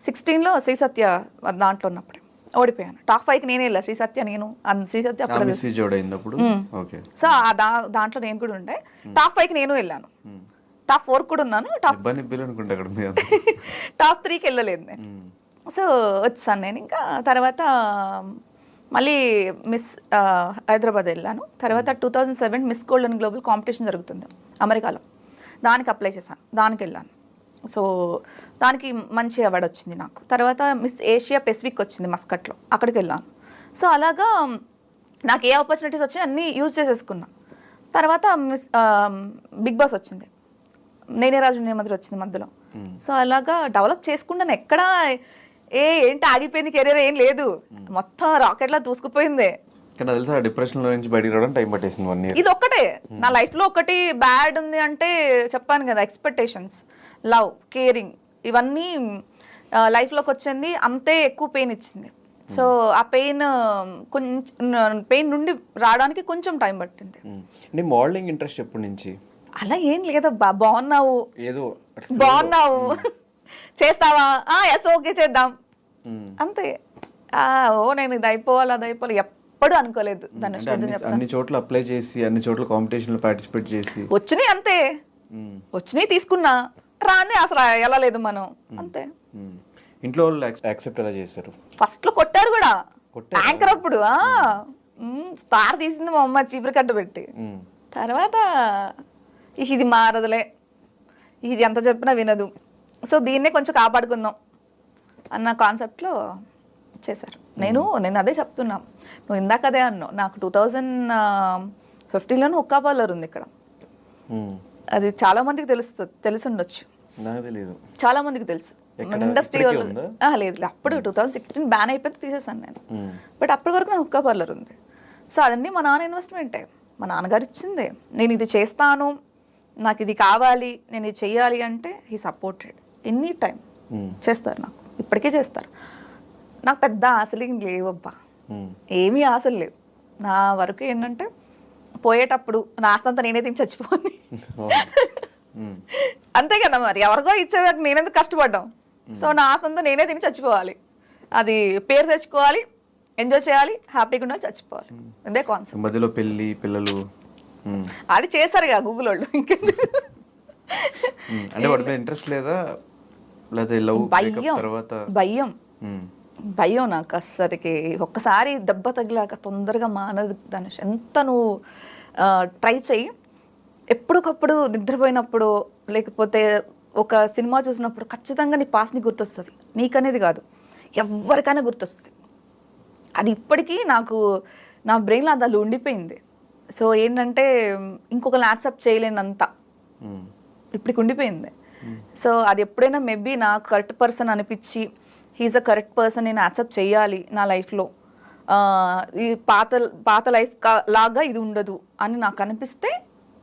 16లో శ్రీసత్య దాంట్లో ఉన్నప్పుడు ఓడిపోయాను. టాప్ 5కి నేనే వెళ్ళా, శ్రీసత్య నేను. శ్రీసత్య సో దాంట్లో నేను కూడా ఉండే. టాప్ 5కి నేను వెళ్ళాను, టాప్ 4 కూడా ఉన్నాను, టాప్ 3కి వెళ్ళలేదు నేను. సో వచ్చాను నేను. ఇంకా తర్వాత మళ్ళీ మిస్ హైదరాబాద్ వెళ్ళాను. తర్వాత 2007 మిస్ గోల్డెన్ గ్లోబల్ కాంపిటీషన్ జరుగుతుంది అమెరికాలో, దానికి అప్లై చేశాను, దానికి వెళ్ళాను. సో దానికి మంచి అవార్డు వచ్చింది నాకు. తర్వాత మిస్ ఏషియా పెసిఫిక్ వచ్చింది మస్కట్లో, అక్కడికి వెళ్ళాను. సో అలాగా నాకు ఏ ఆపర్చునిటీస్ వచ్చినాయి అన్నీ యూజ్ చేసేసుకున్నా. తర్వాత మిస్ బిగ్ బాస్ వచ్చింది, నేనే రాజు నేమద్రి వచ్చింది మధ్యలో. సో అలాగా డెవలప్ చేసుకుంటాను. ఎక్కడా ఏంటి ఆగిపోయింది కెరీర్ ఏం లేదు, మొత్తం రాకెట్లా దూసుకుపోయింది. డిప్రెషన్ నుంచి బయటికి రావడం టైం పట్టేసింది 1 year. ఇది ఒక్కటే నా లైఫ్లో ఒకటి బ్యాడ్ ఉంది అంటే చెప్పాను కదా, ఎక్స్పెక్టేషన్స్, లవ్, కేరింగ్, ఇవన్నీ లైఫ్లోకి వచ్చింది. అంతే ఎక్కువ పెయిన్ ఇచ్చింది. సో ఆ పెయిన్ నుండి రావడానికి కొంచెం టైం పట్టింది. మోడలింగ్ ఇంట్రెస్ట్ ఎప్పటి నుంచి? అలా ఏం లేదు, బాగున్నావు చేస్తావా, ఎస్ ఓకే చేద్దాం అంతే. నేను ఇది అయిపోవాలి ఎప్పుడు అనుకోలేదు. అన్ని చోట్ల అప్లై చేసి అన్ని చోట్ల కాంపిటీషన్ లో పార్టిసిపేట్ చేసి వచ్చినాయి అంతే, వచ్చినాయి తీసుకున్నా, రాని అసలు వెళ్ళలేదు మనం అంతే. ఇంట్లో వాళ్ళు యాక్సెప్ట్ ఎలా చేశారు? ఫస్ట్ లో కొట్టారు కూడా, యాంకర్ అప్పుడు స్టార్ తీసింది మా అమ్మ చీపురు కట్ట పెట్టి. తర్వాత ఇది మారదులే, ఇది ఎంత చెప్పినా వినదు, సో దీన్నే కొంచెం కాపాడుకుందాం అన్న కాన్సెప్ట్లో చేశారు. నేను అదే చెప్తున్నా, నువ్వు ఇందాక అదే అన్నావు, నాకు 2015లోనే హుక్కా పార్లర్ ఉంది ఇక్కడ. అది చాలా మందికి తెలిసి ఉండొచ్చు, నాకు తెలియదు, చాలా మందికి తెలుసు ఇండస్ట్రీ వాళ్ళు. ఉందా? లేదు, అప్పుడు 2016 బ్యాన్ అయిపోతే తీసేసాను నేను. బట్ అప్పటి వరకు నాకు హుక్కా పార్లర్ ఉంది. సో అదన్నీ మా నాన్న ఇన్వెస్ట్మెంటే, మా నాన్నగారు ఇచ్చిందే. నేను ఇది చేస్తాను, నాకు ఇది కావాలి, నేను ఇది చెయ్యాలి అంటే హీ సపోర్టెడ్ ఎనీ టైం. చేస్తారు, నాకు ఇప్పటికే చేస్తారు. నాకు పెద్ద ఆశలు ఏం లేవు అబ్బా, ఏమీ ఆశలు లేవు. నా వరకు ఏంటంటే పోయేటప్పుడు నా ఆస్తంతా నేనే తిని చచ్చిపోని, అంతే కదా మరి. ఎవరికో ఇచ్చేదానికి నేనెందుకు కష్టపడ్డాం? సో నా ఆస్తంతా నేనే తిని చచ్చిపోవాలి, అది పేరు తెచ్చుకోవాలి, ఎంజాయ్ చేయాలి, హ్యాపీగా ఉండాలి, చచ్చిపోవాలి. అదే కాన్సెప్ట్. మధ్యలో పెళ్లి పిల్లలు అది చేశారుగా గూగుల్ వాళ్ళు. అంటే వాటి మీద ఇంట్రెస్ట్ లేదా, లేదా లవ్ తర్వాత భయం భయం నాకు అస్సరికి. ఒక్కసారి దెబ్బ తగిలాక తొందరగా మానదు ధనుష్. ఎంత నువ్వు ట్రై చెయ్యి, ఎప్పటికప్పుడు నిద్రపోయినప్పుడు లేకపోతే ఒక సినిమా చూసినప్పుడు ఖచ్చితంగా నీ పాస్ట్ని గుర్తొస్తుంది. నీకనేది కాదు, ఎవరికైనా గుర్తొస్తుంది. అది ఇప్పటికీ నాకు నా బ్రెయిన్లో అది ఉండిపోయింది. సో ఏంటంటే ఇంకొకరు యాక్సెప్ట్ చేయలేనంత ఇప్పటికి ఉండిపోయింది. సో అది ఎప్పుడైనా మేబీ నాకు కరెక్ట్ పర్సన్ అనిపించి, హీఈస్ అ కరెక్ట్ పర్సన్, నేను యాక్సెప్ట్ చేయాలి నా లైఫ్లో, ఈ పాత లైఫ్ లాగా ఇది ఉండదు అని నాకు అనిపిస్తే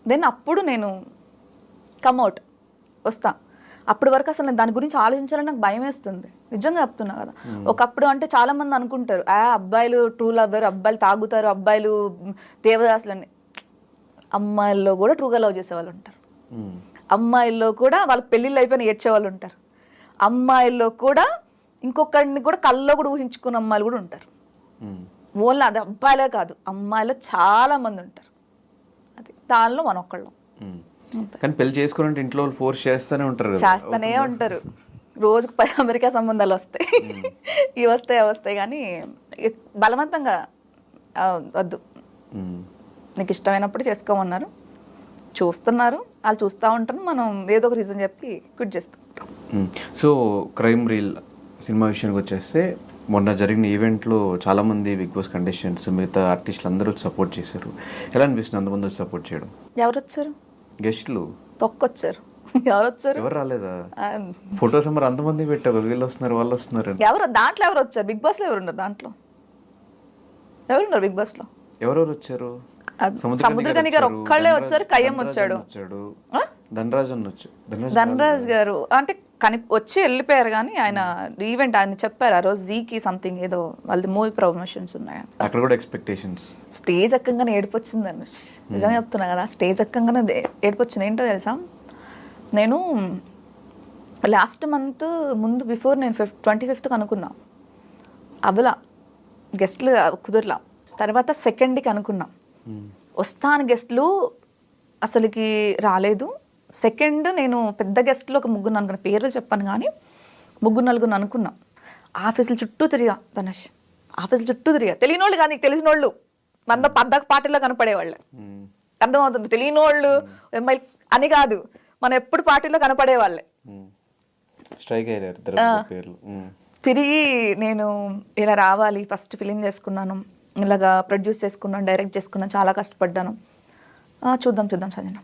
దెన్ అప్పుడు నేను కమ్అవుట్ వస్తా. అప్పటి వరకు అసలు నేను దాని గురించి ఆలోచించాలని నాకు భయం వేస్తుంది, నిజంగా చెప్తున్నా కదా. ఒకప్పుడు అంటే చాలా మంది అనుకుంటారు, అబ్బాయిలు ట్రూ లవర్, అబ్బాయిలు తాగుతారు, అబ్బాయిలు దేవదాసులని. అమ్మాయిల్లో కూడా ట్రూగా లవ్ చేసేవాళ్ళు ఉంటారు, అమ్మాయిల్లో కూడా వాళ్ళ పెళ్ళిళ్ళు అయిపోయిన ఏడ్చేవాళ్ళు ఉంటారు, అమ్మాయిల్లో కూడా ఇంకొకరిని కూడా కల్లో కూడా ఊహించుకున్న అమ్మాయిలు కూడా ఉంటారు. ఓన్లీ అది అబ్బాయిలే కాదు, అమ్మాయిలో చాలా మంది ఉంటారు. అది దానిలో మన ఒక్కళ్ళం. కానీ పెళ్లి చేసుకోవాలంటే ఇంట్లో వాళ్ళు ఫోర్స్ చేస్తూనే ఉంటారు, చేస్తూనే ఉంటారు. రోజుకు 10 అమెరికా సంబంధాలు వస్తాయి, ఇవి వస్తాయి అవి వస్తాయి, కానీ బలవంతంగా వద్దు, నీకు ఇష్టమైనప్పుడు చేసుకోమన్నారు, చూస్తున్నారు, వాళ్ళు చూస్తూ ఉంటారు, మనం ఏదో ఒక రీజన్ చెప్పి క్విట్ చేస్తాం. సో క్రైమ్ రీల్ సినిమా విషయానికి వచ్చేస్తే, మొన్న జరిగిన ఈవెంట్లో చాలామంది బిగ్ బాస్ కంటెస్టెంట్స్, మిగతా ఆర్టిస్టులు అందరూ సపోర్ట్ చేశారు. ఎలా అనిపిస్తుంది అంతమంది వచ్చి సపోర్ట్ చేయడం? ఎవరు వచ్చారు? గెస్ట్లు తొక్కొచ్చారు. ఎవరు వచ్చారు? ఎవరు రాలేదా? ఫొటోస్ మరి అంతమంది పెట్టారు, వీళ్ళు వస్తున్నారు వాళ్ళు వస్తున్నారు. ఎవరు దాంట్లో ఎవరు వచ్చారు? బిగ్ బాస్ లో ఎవరున్నారు? దాంట్లో ఎవరున్నారు బిగ్ బాస్ లో? ఎవరెవరు వచ్చారు? సముద్రకని గారు ఒక్కళ్ళే వచ్చారు, కయ్యం వచ్చాడు, ధనరాజ్ గారు అంటే వచ్చి వెళ్ళిపోయారు. కానీ ఆయన ఈవెంట్ ఆయన చెప్పారు ఆ రోజు జీకి సంథింగ్ ఏదో వాళ్ళది మూవీ ప్రమోషన్స్ ఉన్నాయి, అక్కడ కూడా ఎక్స్పెక్టేషన్స్. స్టేజ్ ఎక్కంగానే ఏడిపొచ్చింది అని నిజంగా చెప్తున్నా కదా. స్టేజ్ ఎక్కంగానే ఏడిపొచ్చింది. ఏంటో తెలుసా, నేను లాస్ట్ మంత్ ముందు బిఫోర్ నేను 25th అనుకున్నా, అవలా గెస్ట్లు కుదరలా. తర్వాత 2nd అనుకున్నా, వస్తాను గెస్ట్లు అసలుకి రాలేదు. 2nd నేను పెద్ద గెస్ట్లో ఒక 3 అనుకున్నా, పేర్లు చెప్పాను కానీ 3-4 అనుకున్నా. ఆఫీసులు చుట్టూ తిరిగా ధనుష్, ఆఫీసులు చుట్టూ తిరిగా. తెలియని వాళ్ళు కానీ తెలిసిన వాళ్ళు మన పద్దాక పార్టీలో కనపడేవాళ్ళు, అర్థమవుతుంది. తెలియని వాళ్ళు అమ్మాయిలు అని కాదు, మనం ఎప్పుడు పార్టీలో కనపడేవాళ్ళే. తిరిగి నేను ఇలా రావాలి, ఫస్ట్ ఫిలిం చేసుకున్నాను, ఇలాగా ప్రొడ్యూస్ చేసుకున్నాను, డైరెక్ట్ చేసుకున్నాను, చాలా కష్టపడ్డాను, చూద్దాం సంజన,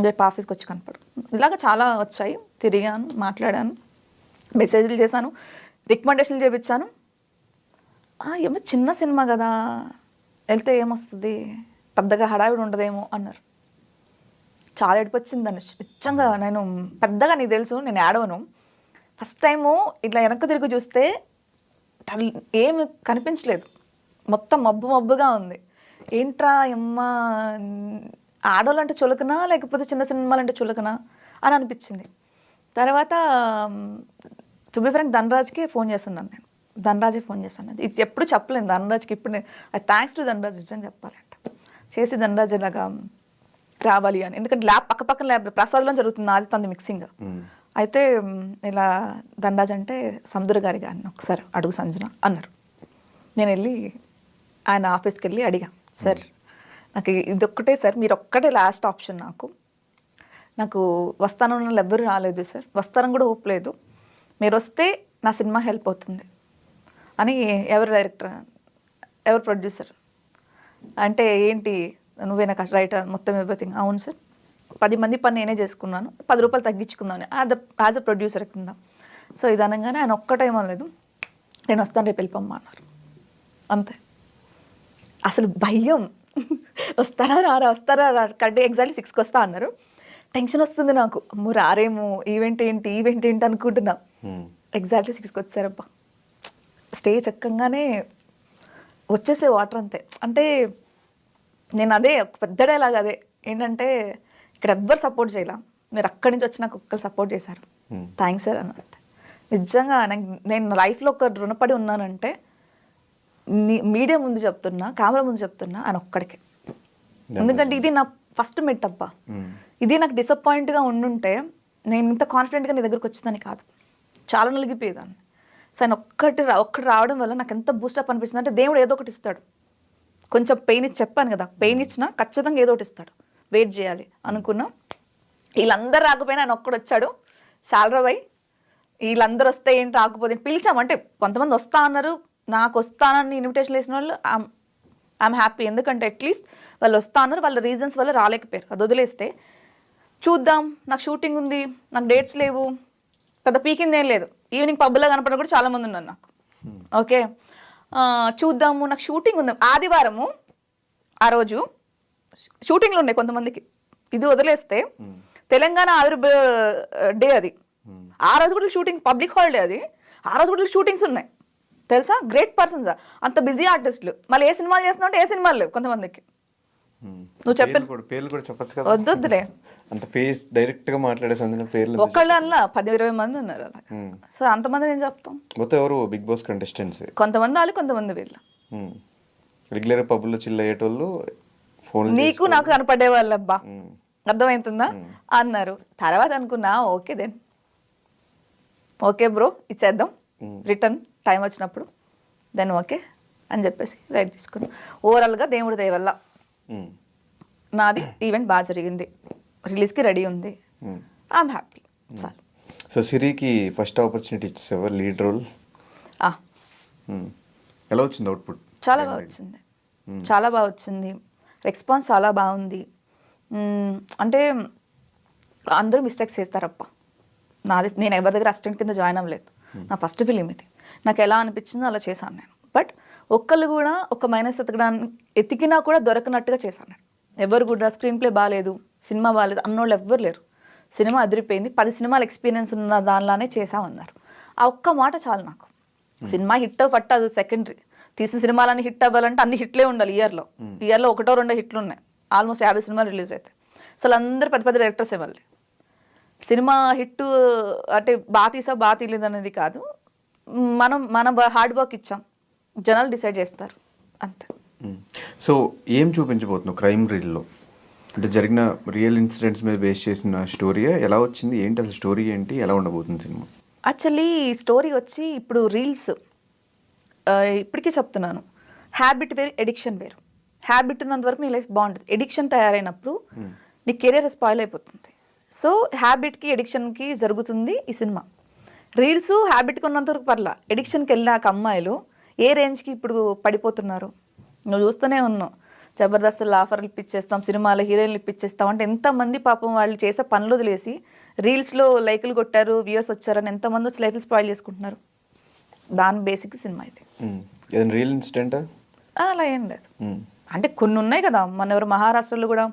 రేపు ఆఫీస్కి వచ్చి కనపడు. ఇలాగ చాలా వచ్చాయి. తిరిగాను, మాట్లాడాను, మెసేజ్లు చేశాను, రికమెండేషన్లు చేయించాను. ఏమో చిన్న సినిమా కదా, వెళ్తే ఏమొస్తుంది, పెద్దగా హడావిడి ఉండదేమో అన్నారు. చాలా ఏడిపొచ్చింది ధనుష్ నిజంగా. నేను పెద్దగా నీకు తెలుసు నేను ఏడవను. ఫస్ట్ టైము ఇట్లా వెనక్కి తిరిగి చూస్తే ఏమి కనిపించలేదు, మొత్తం మబ్బుగా ఉంది. ఏంట్రా అమ్మ, ఆడవాళ్ళు అంటే చులకనా లేకపోతే చిన్న సినిమాలు అంటే చులకనా అని అనిపించింది. తర్వాత టు బి ఫ్రాంక్ ధనరాజ్కి ఫోన్ చేస్తున్నాను నేను, ధనరాజే ఫోన్ చేశాను. ఇది ఎప్పుడు చెప్పలేను ధనరాజ్కి, ఇప్పుడు నేను థ్యాంక్స్ టు ధనరాజ్ నిజంగా చెప్పాలంట. చేసి ధనరాజ్ ఇలాగా రావాలి అని, ఎందుకంటే ల్యాబ్ పక్కన ల్యాబ్ ప్రసాద్లో జరుగుతుంది, నాది తంది మిక్సింగ్. అయితే ఇలా ధనరాజ్ అంటే సముద్ర గారి గారిని ఒకసారి అడుగు సంజన అన్నారు. నేను వెళ్ళి ఆయన ఆఫీస్కి వెళ్ళి అడిగా, సార్ నాకు ఇదొక్కటే సార్, మీరు ఒక్కటే లాస్ట్ ఆప్షన్, నాకు వస్తానన్న వాళ్ళు ఎవ్వరు రాలేదు సార్, వస్తానని కూడా హోప్ లేదు, మీరు వస్తే నా సినిమా హెల్ప్ అవుతుంది అని ఎవరు డైరెక్టర్, ఎవరు ప్రొడ్యూసర్ అంటే ఏంటి నువ్వే నాకు రైటర్ మొత్తం ఎవ్రీథింగ్. అవును సార్, 10 మంది పని నేనే చేసుకున్నాను, 10 రూపాయలు తగ్గించుకుందామని యాజ్ అ ప్రొడ్యూసర్ కింద. సో ఇది అనగానే ఆయన ఒక్కటేం అనలేదు, నేను వస్తాను రేపు వెళ్ళిపోమ్మా అన్నారు. అంతే. అసలు భయం, వస్తారా రారా కరెక్ట్ ఎగ్జాక్ట్లీ 6కి వస్తా అన్నారు. టెన్షన్ వస్తుంది నాకు, అమ్మో రారేమో, ఈవెంట్ ఏంటి అనుకుంటున్నా. ఎగ్జాక్ట్లీ 6కి వచ్చారబ్బా. స్టేజ్ ఎక్కంగానే వచ్చేసే వాటర్ అంతే. అంటే నేను అదే ఒక పెద్ద డైలాగ్ అదే ఏంటంటే, ఇక్కడ ఎవ్వరు సపోర్ట్ చేయలే, మీరు అక్కడి నుంచి వచ్చి నాకు ఒక్కరు సపోర్ట్ చేశారు, థ్యాంక్స్ సార్ అని. అంతే. నిజంగా నేను లైఫ్లో ఒక రుణపడి ఉన్నానంటే మీడియా ముందు చెప్తున్నా, కెమెరా ముందు చెప్తున్నా ఆయన ఒక్కడికే. ఎందుకంటే ఇది నా ఫస్ట్ మెట్ అబ్బా. ఇది నాకు డిసప్పాయింట్గా ఉండుంటే నేను ఇంత కాన్ఫిడెంట్గా నీ దగ్గరకు వచ్చేదాన్ని కాదు, చాలా నలిగిపోయేదాన్ని. సో ఆయన ఒక్కటి రావడం వల్ల నాకు ఎంత బూస్టప్ అనిపించింది అంటే, దేవుడు ఏదో ఒకటి ఇస్తాడు. కొంచెం పెయిన్ ఇచ్చి చెప్పాను కదా, పెయిన్ ఇచ్చినా ఖచ్చితంగా ఏదో ఒకటి ఇస్తాడు, వెయిట్ చేయాలి అనుకున్నా. వీళ్ళందరూ రాకపోయినా ఆయన ఒక్కడు వచ్చాడు. సాలరాబాయ్ వీళ్ళందరూ వస్తే ఏంటి రాకపోతే పిలిచామంటే కొంతమంది వస్తా అన్నారు, నాకు వస్తానని ఇన్విటేషన్ వేసిన వాళ్ళు ఐఎమ్ హ్యాపీ. ఎందుకంటే అట్లీస్ట్ వాళ్ళు వస్తా అన్నారు, వాళ్ళ రీజన్స్ వల్ల రాలేకపోయారు. అది వదిలేస్తే చూద్దాం, నాకు షూటింగ్ ఉంది, నాకు డేట్స్ లేవు, పెద్ద పీకింది ఏం లేదు, ఈవినింగ్ పబ్లో కనపడ కూడా చాలామంది ఉన్నారు నాకు. ఓకే చూద్దాము, నాకు షూటింగ్ ఉంది ఆదివారము, ఆ రోజు షూటింగ్లు ఉన్నాయి కొంతమందికి. ఇది వదిలేస్తే తెలంగాణ డే అది, ఆ రోజు కూడా షూటింగ్స్, పబ్లిక్ హాలిడే అది, ఆ రోజు కూడా షూటింగ్స్ ఉన్నాయి తెలుసా. గ్రేట్ పర్సన్స్, అంత బిజీ ఆర్టిస్టులు. మళ్ళీ ఏ సినిమాలు చేస్తున్నావు అంటే ఏ సినిమాలు లేవు కొంతమందికి. నువ్వు చెప్పిన పేర్లు కూడా చెప్పచ్చు కదా. వద్దులే, అంత ఫేస్ డైరెక్ట్ గా మాట్లాడే పేర్లు ఒకళ్ళు అలా 10-20 మంది ఉన్నారు అలా. సో అంతమంది నేను చెప్తాం. మొత్తం ఎవరు బిగ్ బాస్ కంటెస్టెంట్స్? కొంతమంది వాళ్ళు, కొంతమంది వీళ్ళు. రెగ్యులర్ పబ్బుల్లో చిల్ అయ్యేటోళ్ళు ఫోన్ నీకు నాకు కనపడే వాళ్ళు అబ్బా, అర్థమవుతుందా అన్నారు. తర్వాత అనుకున్నా ఓకే దెన్ ఓకే బ్రో ఇచ్చేద్దాం రిటర్న్ టైం వచ్చినప్పుడు, దెన్ ఓకే అని చెప్పేసి రైట్ తీసుకున్నాం. ఓవరాల్గా దేవుడి దయ వల్ల నాది ఈవెంట్ బాగా జరిగింది, రిలీజ్కి రెడీ ఉంది, ఐఎమ్ హ్యాపీ. చాలు. సో సిరికి ఫస్ట్ ఆపర్చునిటీ ఇచ్చేసావా లీడ్ రోల్? ఎలా వచ్చింది అవుట్పుట్? చాలా బాగా వచ్చింది, చాలా బాగా వచ్చింది. రెస్పాన్స్ చాలా బాగుంది. అంటే అందరూ మిస్టేక్స్ చేస్తారప్ప. నేను ఎవరి దగ్గర అసిస్టెంట్ కింద జాయిన్ అవ్వలేదు, నా ఫస్ట్ ఫిలిం ఇది. నాకు ఎలా అనిపించిందో అలా చేశాను నేను. బట్ ఒక్కళ్ళు కూడా ఒక మైనస్ ఎతికినా కూడా దొరకనట్టుగా చేశాను నేను. ఎవరు కూడా స్క్రీన్ ప్లే బాగాలేదు, సినిమా బాగాలేదు అన్నోళ్ళు ఎవ్వరు లేరు. సినిమా అదిరిపోయింది, 10 సినిమాల ఎక్స్పీరియన్స్ ఉన్న దానిలానే చేసామన్నారు. ఆ ఒక్క మాట చాలు నాకు. సినిమా హిట్ ఫట్ అది సెకండరీ. తీసిన సినిమాలన్నీ హిట్ అవ్వాలంటే అన్ని హిట్లే ఉండాలి. ఇయర్లో 1-2 హిట్లు ఉన్నాయి, ఆల్మోస్ట్ 50 సినిమాలు రిలీజ్ అవుతాయి. అసలు అందరూ పెద్ద డైరెక్టర్స్ ఇవ్వాలి. సినిమా హిట్ అంటే బాగా తీయలేదు అనేది కాదు, మన హార్డ్ వర్క్ ఇచ్చాం, జనాలు డిసైడ్ చేస్తారు అంతే. సో ఏం చూపించబోతున్నావు క్రైమ్ రీల్లో? అంటే జరిగిన రియల్ ఇన్సిడెంట్స్ మీద బేస్ చేసిన స్టోరీ ఎలా వచ్చింది, ఏంటి అసలు స్టోరీ ఏంటి, ఎలా ఉండబోతుంది సినిమా? యాక్చువల్లీ స్టోరీ వచ్చి ఇప్పుడు రీల్స్ ఇప్పటికీ చెప్తున్నాను, హ్యాబిట్ వేరు, ఎడిక్షన్ వేరు. హ్యాబిట్ ఉన్నంత వరకు నీ లైఫ్ బాగుంటుంది, ఎడిక్షన్ తయారైనప్పుడు నీ కెరీర్ స్పాయిల్ అయిపోతుంది. సో హ్యాబిట్కి ఎడిక్షన్కి జరుగుతుంది ఈ సినిమా. రీల్స్ హ్యాబిట్కి ఉన్నంత వరకు పర్లా, ఎడిక్షన్కి వెళ్ళాక అమ్మాయిలు ఏ రేంజ్కి ఇప్పుడు పడిపోతున్నారు నువ్వు చూస్తూనే ఉన్నావు. జబర్దస్తులు ఆఫర్లు ఇప్పించేస్తాం, సినిమాలో హీరోయిన్లు ఇప్పించేస్తాం అంటే ఎంతమంది పాపం వాళ్ళు చేసే పనులు వదిలేసి రీల్స్లో లైకులు కొట్టారు, వ్యూవర్స్ వచ్చారని ఎంతమంది వచ్చి లైఫ్లు స్పాయిల్ చేసుకుంటున్నారు. దాని బేసిక్ సినిమా ఇది. రియల్ ఇన్సిడెంట్ అలా ఏం లేదు, అంటే కొన్ని ఉన్నాయి కదా. మన ఎవరు మహారాష్ట్రలో కూడా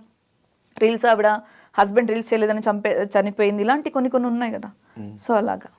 రీల్స్ ఆవిడ హస్బెండ్ రీల్స్ చేయలేదని చనిపోయింది, ఇలాంటి కొన్ని ఉన్నాయి కదా. సో అలాగా